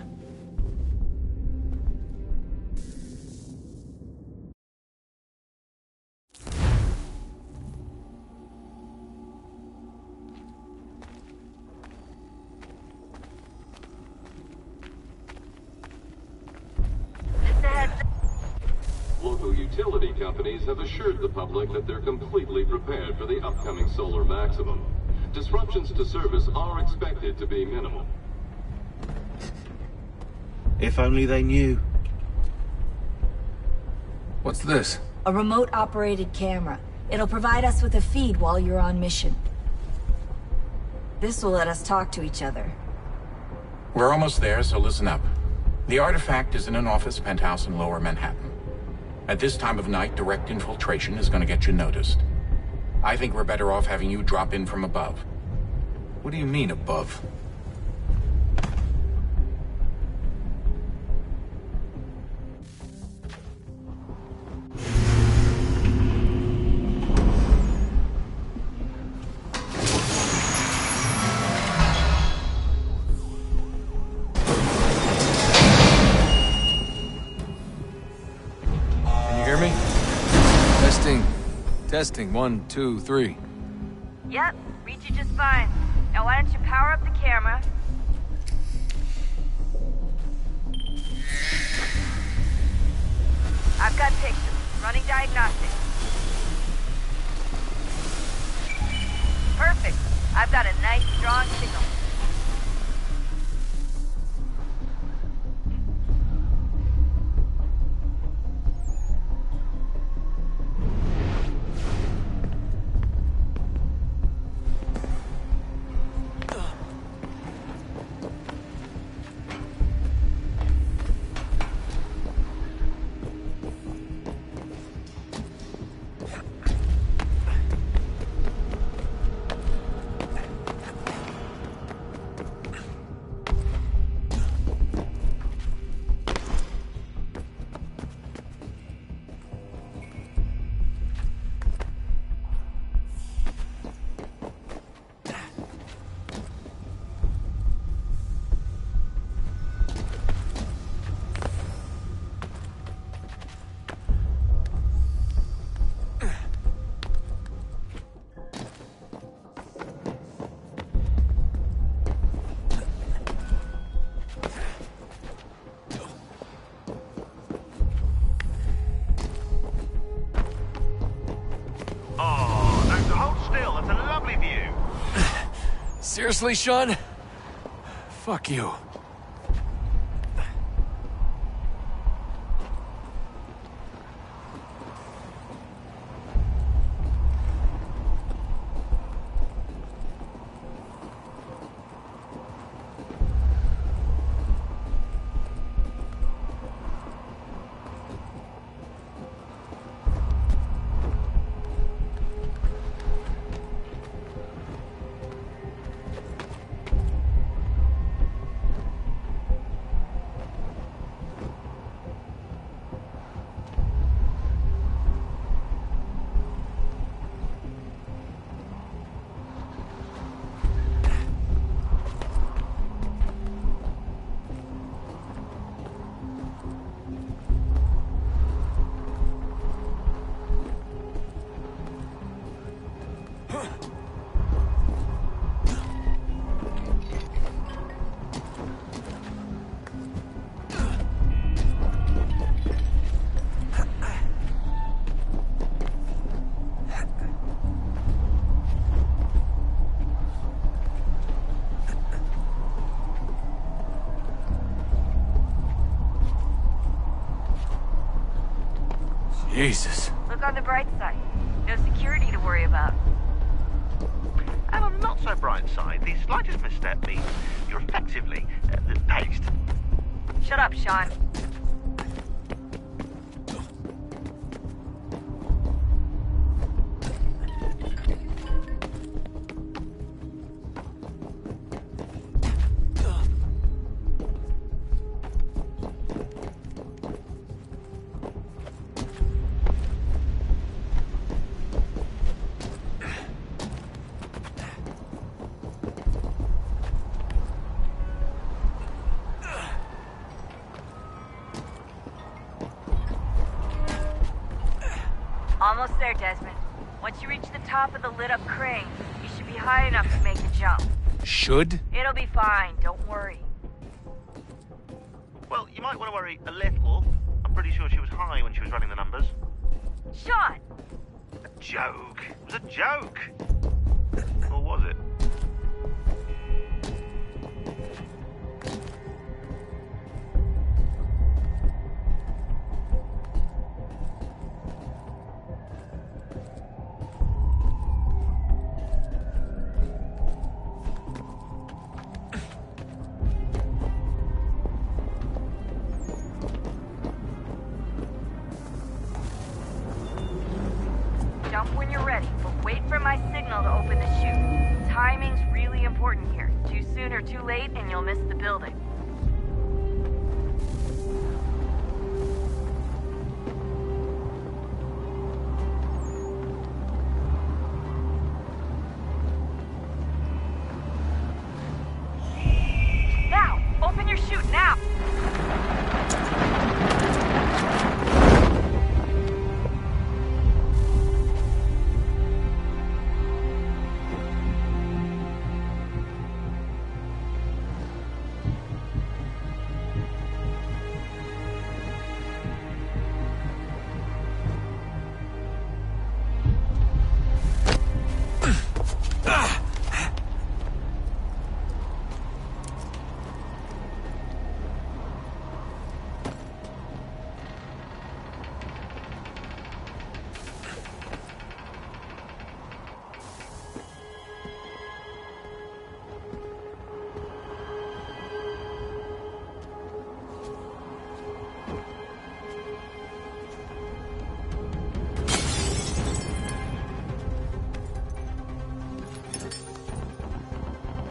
S21: Local utility companies have assured the public that they're completely prepared for the upcoming solar maximum. Disruptions to service are expected to be minimal.
S18: If only they knew.
S19: What's this?
S20: A remote-operated camera. It'll provide us with a feed while you're on mission. This will let us talk to each other.
S22: We're almost there, so listen up. The artifact is in an office penthouse in Lower Manhattan. At this time of night, direct infiltration is going to get you noticed. I think we're better off having you drop in from above.
S19: What do you mean, above? Testing, 1, 2, 3.
S20: Yep, read you just fine. Now why don't you power up the camera? I've got pictures. Running diagnostics. Perfect. I've got a nice, strong signal.
S19: Seriously, Sean? Fuck you. Jesus.
S20: Look on the bright side. No security to worry about.
S18: And on the not so bright side, the slightest misstep means you're effectively paced.
S20: Shut up, Sean. Almost there, Desmond. Once you reach the top of the lit-up crane, you should be high enough to make the jump.
S19: Should?
S20: It'll be fine, don't worry.
S18: Well, you might want to worry a little. I'm pretty sure she was high when she was running the numbers.
S20: Sean!
S18: A joke. It was a joke. Or was it?
S20: Jump when you're ready, but wait for my signal to open the chute. Timing's really important here. Too soon or too late, and you'll miss the building. Now! Open your chute, now!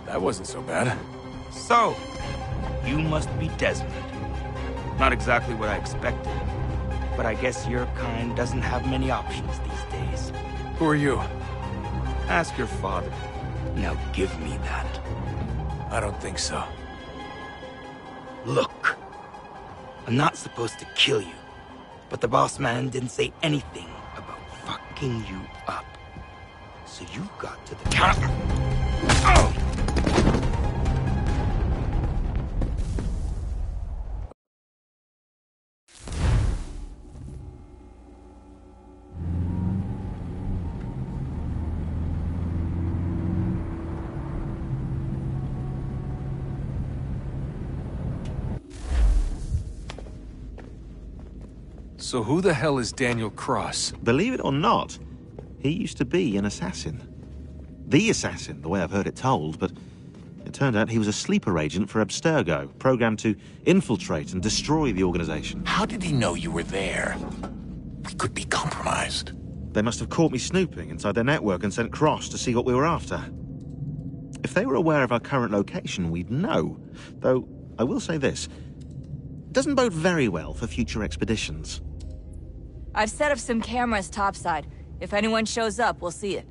S19: That wasn't so bad.
S11: So, you must be Desmond. Not exactly what I expected, but I guess your kind doesn't have many options these days.
S19: Who are you?
S11: Ask your father. Now give me that.
S19: I don't think so.
S11: Look, I'm not supposed to kill you, but the boss man didn't say anything about fucking you up. So you got to the counter. Oh!
S19: So who the hell is Daniel Cross?
S18: Believe it or not, he used to be an assassin. The assassin, the way I've heard it told, but it turned out he was a sleeper agent for Abstergo, programmed to infiltrate and destroy the organization.
S22: How did he know you were there? We could be compromised.
S18: They must have caught me snooping inside their network and sent Cross to see what we were after. If they were aware of our current location, we'd know. Though, I will say this. It doesn't bode very well for future expeditions.
S20: I've set up some cameras topside. If anyone shows up, we'll see it.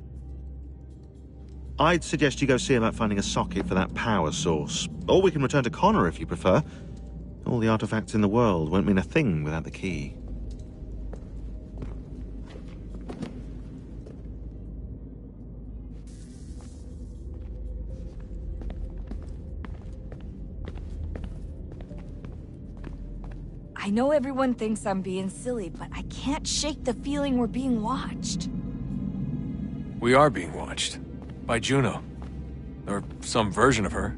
S18: I'd suggest you go see about finding a socket for that power source. Or we can return to Connor if you prefer. All the artifacts in the world won't mean a thing without the key.
S20: I know everyone thinks I'm being silly, but I can't shake the feeling we're being watched.
S19: We are being watched. By Juno. Or some version of her.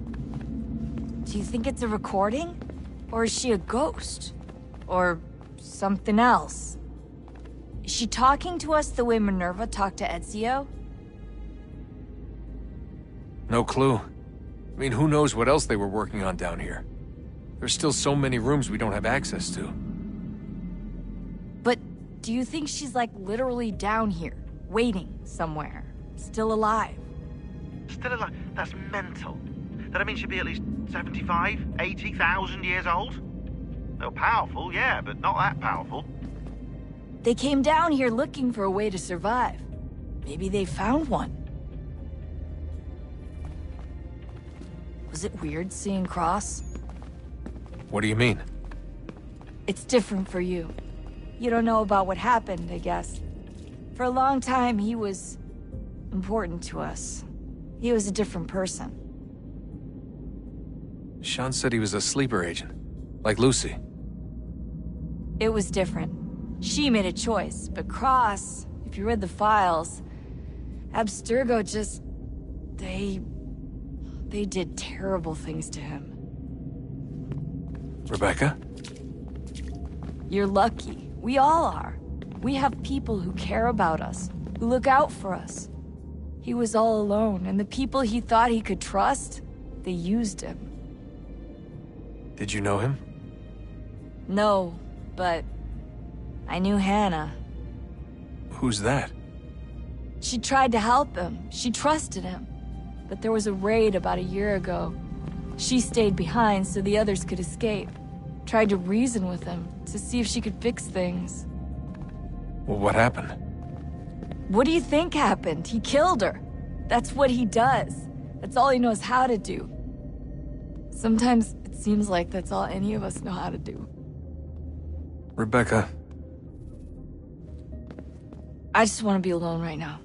S20: Do you think it's a recording? Or is she a ghost? Or something else? Is she talking to us the way Minerva talked to Ezio?
S19: No clue. I mean, who knows what else they were working on down here? There's still so many rooms we don't have access to.
S20: But do you think she's like literally down here, waiting somewhere, still alive?
S18: Still alive? That's mental. That means she'd be at least 75, 80,000 years old? They're powerful, yeah, but not that powerful.
S20: They came down here looking for a way to survive. Maybe they found one. Was it weird seeing Cross?
S19: What do you mean?
S20: It's different for you. You don't know about what happened, I guess. For a long time, he was important to us. He was a different person.
S19: Sean said he was a sleeper agent, like Lucy.
S20: It was different. She made a choice, but Cross, if you read the files, Abstergo just... They did terrible things to him.
S19: Rebecca?
S20: You're lucky. We all are. We have people who care about us, who look out for us. He was all alone, and the people he thought he could trust, they used him.
S19: Did you know him?
S20: No, but I knew Hannah.
S19: Who's that?
S20: She tried to help him. She trusted him. But there was a raid about a year ago. She stayed behind so the others could escape. Tried to reason with him to see if she could fix things.
S19: Well, what happened?
S20: What do you think happened? He killed her. That's what he does. That's all he knows how to do. Sometimes it seems like that's all any of us know how to do.
S19: Rebecca.
S20: I just want to be alone right now.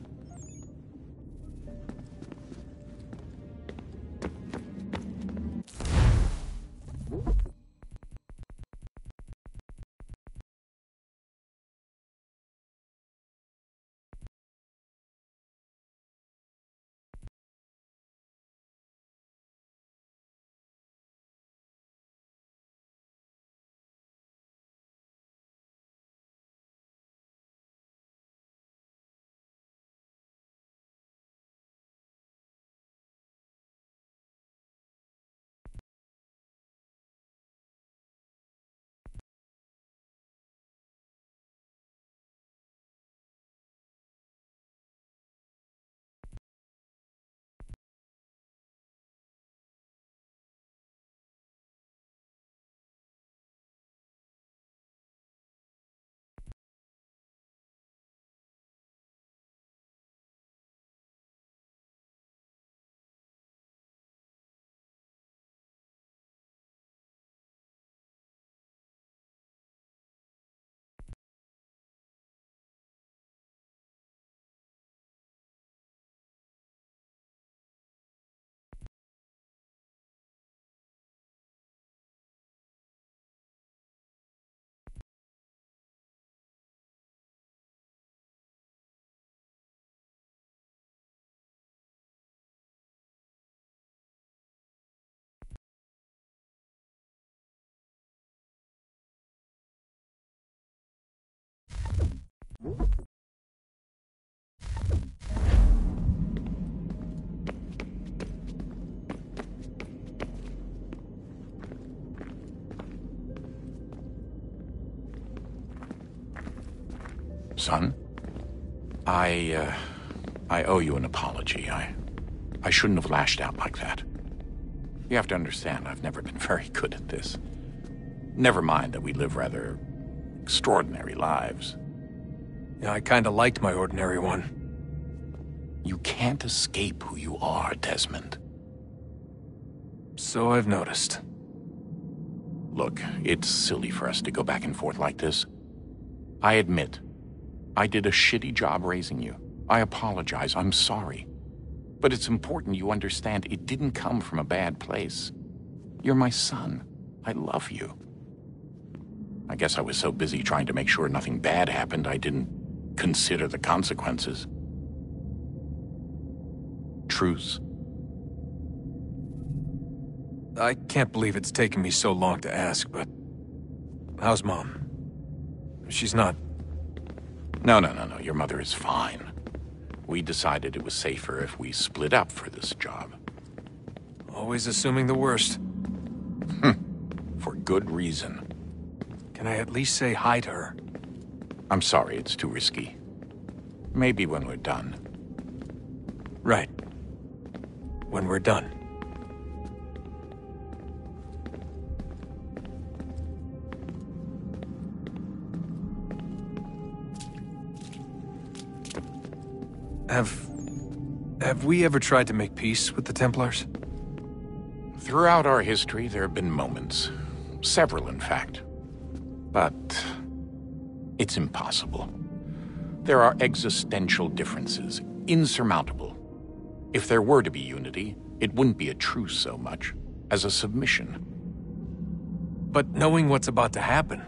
S22: Son, I owe you an apology. I shouldn't have lashed out like that. You have to understand, I've never been very good at this. Never mind that we live rather extraordinary lives.
S19: Yeah, I kinda liked my ordinary one.
S22: You can't escape who you are, Desmond.
S19: So I've noticed.
S22: Look, it's silly for us to go back and forth like this. I admit, I did a shitty job raising you. I apologize, I'm sorry. But it's important you understand it didn't come from a bad place. You're my son. I love you. I guess I was so busy trying to make sure nothing bad happened, I didn't consider the consequences. Truce?
S19: I can't believe it's taken me so long to ask, but... how's Mom? She's not...
S22: No. Your mother is fine. We decided it was safer if we split up for this job.
S19: Always assuming the worst.
S22: For good reason.
S19: Can I at least say hi to her?
S22: I'm sorry, it's too risky. Maybe when we're done.
S19: Right. When we're done. Have we ever tried to make peace with the Templars?
S22: Throughout our history, there have been moments. Several, in fact. But it's impossible. There are existential differences, insurmountable. If there were to be unity, it wouldn't be a truce so much as a submission.
S19: But knowing what's about to happen,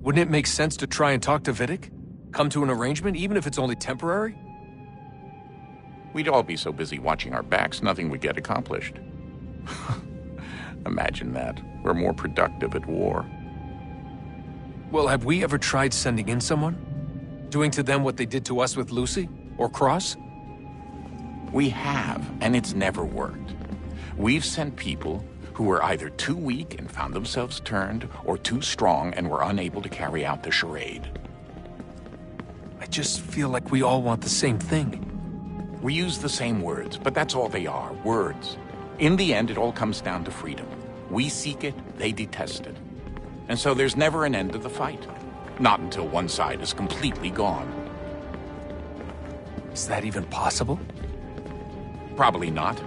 S19: wouldn't it make sense to try and talk to Vidic? Come to an arrangement, even if it's only temporary?
S22: We'd all be so busy watching our backs, nothing would get accomplished. Imagine that. We're more productive at war.
S19: Well, have we ever tried sending in someone? Doing to them what they did to us with Lucy? Or Cross?
S22: We have, and it's never worked. We've sent people who were either too weak and found themselves turned, or too strong and were unable to carry out the charade.
S19: I just feel like we all want the same thing.
S22: We use the same words, but that's all they are, words. In the end, it all comes down to freedom. We seek it, they detest it. And so there's never an end to the fight. Not until one side is completely gone.
S19: Is that even possible?
S22: Probably not.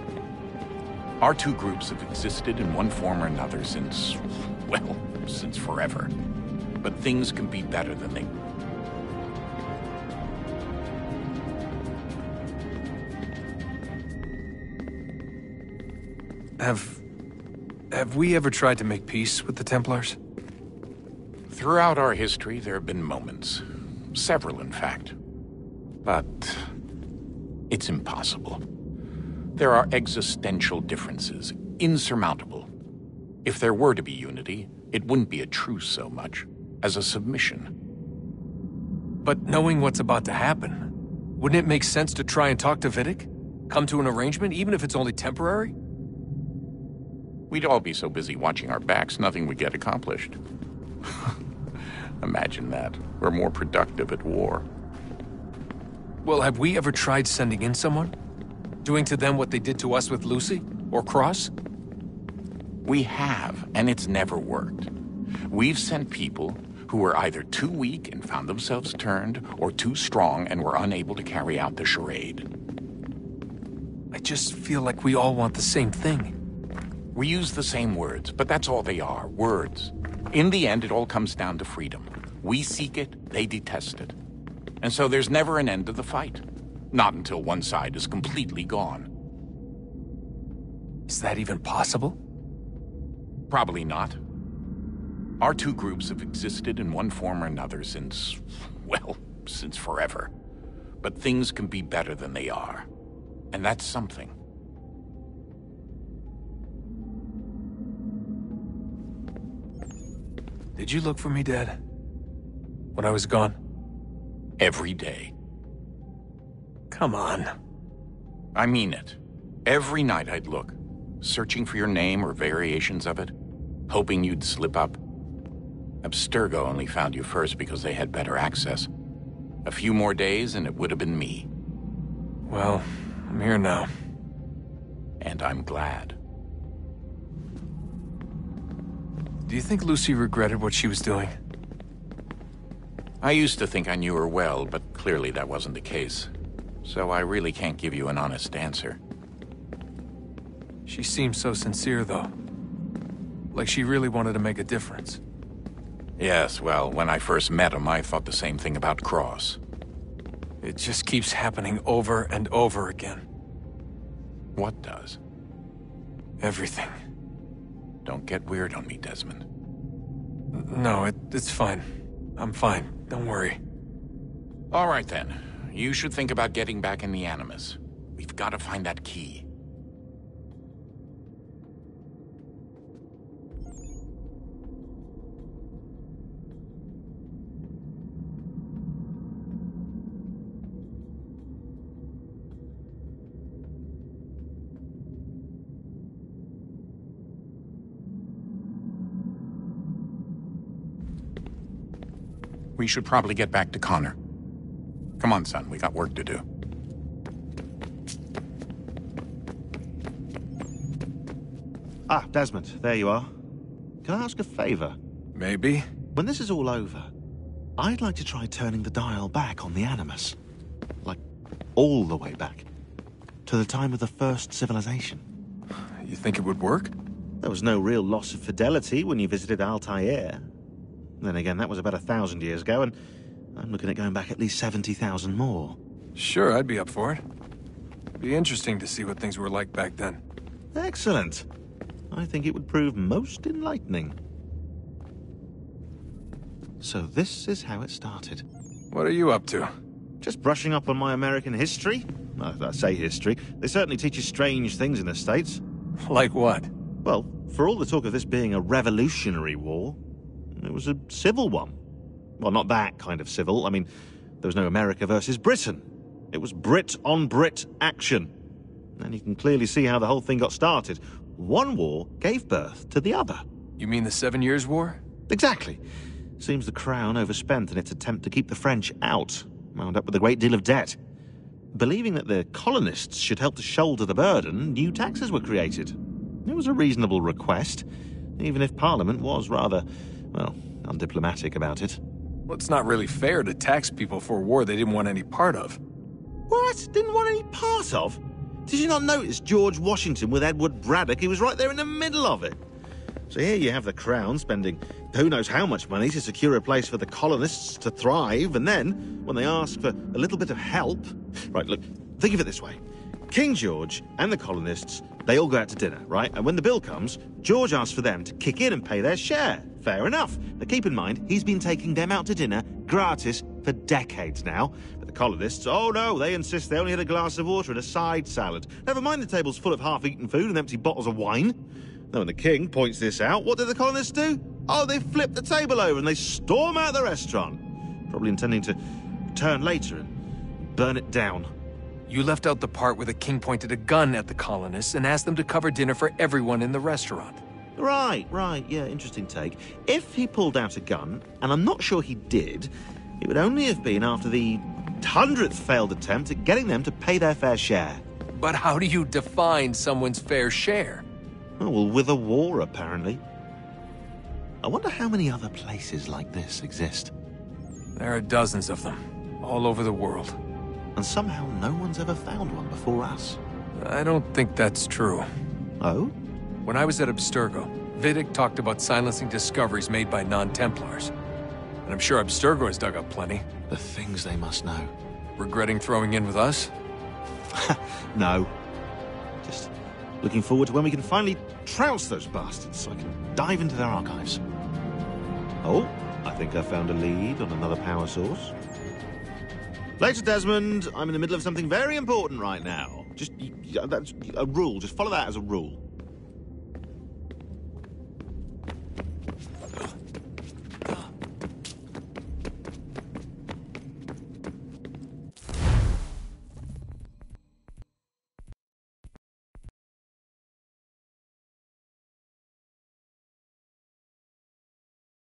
S22: Our two groups have existed in one form or another since, well, since forever. But things can be better than they...
S19: Have we ever tried to make peace with the Templars?
S22: Throughout our history, there have been moments. Several, in fact. But it's impossible. There are existential differences, insurmountable. If there were to be unity, it wouldn't be a truce so much as a submission.
S19: But knowing what's about to happen, wouldn't it make sense to try and talk to Vidic? Come to an arrangement, even if it's only temporary?
S22: We'd all be so busy watching our backs, nothing would get accomplished. Imagine that. We're more productive at war.
S19: Well, have we ever tried sending in someone? Doing to them what they did to us with Lucy? Or Cross?
S22: We have, and it's never worked. We've sent people who were either too weak and found themselves turned, or too strong and were unable to carry out the charade.
S19: I just feel like we all want the same thing.
S22: We use the same words, but that's all they are, words. In the end, it all comes down to freedom. We seek it, they detest it. And so there's never an end to the fight. Not until one side is completely gone.
S19: Is that even possible?
S22: Probably not. Our two groups have existed in one form or another since, well, since forever. But things can be better than they are. And that's something.
S19: Did you look for me, Dad? When I was gone?
S22: Every day.
S19: Come on.
S22: I mean it. Every night I'd look, searching for your name or variations of it, hoping you'd slip up. Abstergo only found you first because they had better access. A few more days and it would have been me.
S19: Well, I'm here now.
S22: And I'm glad.
S19: Do you think Lucy regretted what she was doing?
S22: I used to think I knew her well, but clearly that wasn't the case. So I really can't give you an honest answer.
S19: She seemed so sincere, though. Like she really wanted to make a difference.
S22: Yes, well, when I first met him, I thought the same thing about Cross.
S19: It just keeps happening over and over again.
S22: What does?
S19: Everything.
S22: Don't get weird on me, Desmond.
S19: No, it's fine. I'm fine. Don't worry.
S22: All right, then. You should think about getting back in the Animus. We've got to find that key. we should probably get back to Connor. Come on, son, we got work to do.
S18: Ah, Desmond, there you are. Can I ask a favor?
S19: Maybe.
S18: When this is all over, I'd like to try turning the dial back on the Animus. Like, all the way back. To the time of the first civilization.
S19: You think it would work?
S18: There was no real loss of fidelity when you visited Altair. Then again, that was about 1,000 years ago, and I'm looking at going back at least 70,000 more.
S19: Sure, I'd be up for it. Be interesting to see what things were like back then.
S18: Excellent. I think it would prove most enlightening. So this is how it started.
S19: What are you up to?
S18: Just brushing up on my American history. I say history. They certainly teach you strange things in the States.
S19: Like what?
S18: Well, for all the talk of this being a revolutionary war, it was a civil one. Well, not that kind of civil. I mean, there was no America versus Britain. It was Brit on Brit action. And you can clearly see how the whole thing got started. One war gave birth to the other.
S19: You mean the 7 Years' War?
S18: Exactly. Seems the Crown overspent in its attempt to keep the French out, wound up with a great deal of debt. Believing that the colonists should help to shoulder the burden, new taxes were created. It was a reasonable request, even if Parliament was rather, well, undiplomatic about it.
S19: Well, it's not really fair to tax people for a war they didn't want any part of.
S18: What? Didn't want any part of? Did you not notice George Washington with Edward Braddock? He was right there in the middle of it. So here you have the Crown spending who knows how much money to secure a place for the colonists to thrive, and then, when they ask for a little bit of help... Right, look, think of it this way. King George and the colonists, they all go out to dinner, right? And when the bill comes, George asks for them to kick in and pay their share. Fair enough. But keep in mind, he's been taking them out to dinner gratis for decades now. But the colonists, oh no, they insist they only had a glass of water and a side salad. Never mind the table's full of half-eaten food and empty bottles of wine. Now, when the king points this out, what do the colonists do? Oh, they flip the table over and they storm out the restaurant. Probably intending to return later and burn it down.
S19: You left out the part where the king pointed a gun at the colonists and asked them to cover dinner for everyone in the restaurant.
S18: Right, yeah, interesting take. If he pulled out a gun, and I'm not sure he did, it would only have been after the 100th failed attempt at getting them to pay their fair share.
S19: But how do you define someone's fair share?
S18: Oh, well, with a war, apparently. I wonder how many other places like this exist.
S19: There are dozens of them, all over the world.
S18: And somehow no one's ever found one before us.
S19: I don't think that's true.
S18: Oh?
S19: When I was at Abstergo, Vidic talked about silencing discoveries made by non-Templars. And I'm sure Abstergo has dug up plenty.
S18: The things they must know.
S19: Regretting throwing in with us?
S18: No. Just looking forward to when we can finally trounce those bastards so I can dive into their archives. Oh, I think I found a lead on another power source. Later, Desmond. I'm in the middle of something very important right now. That's a rule. Just follow that as a rule.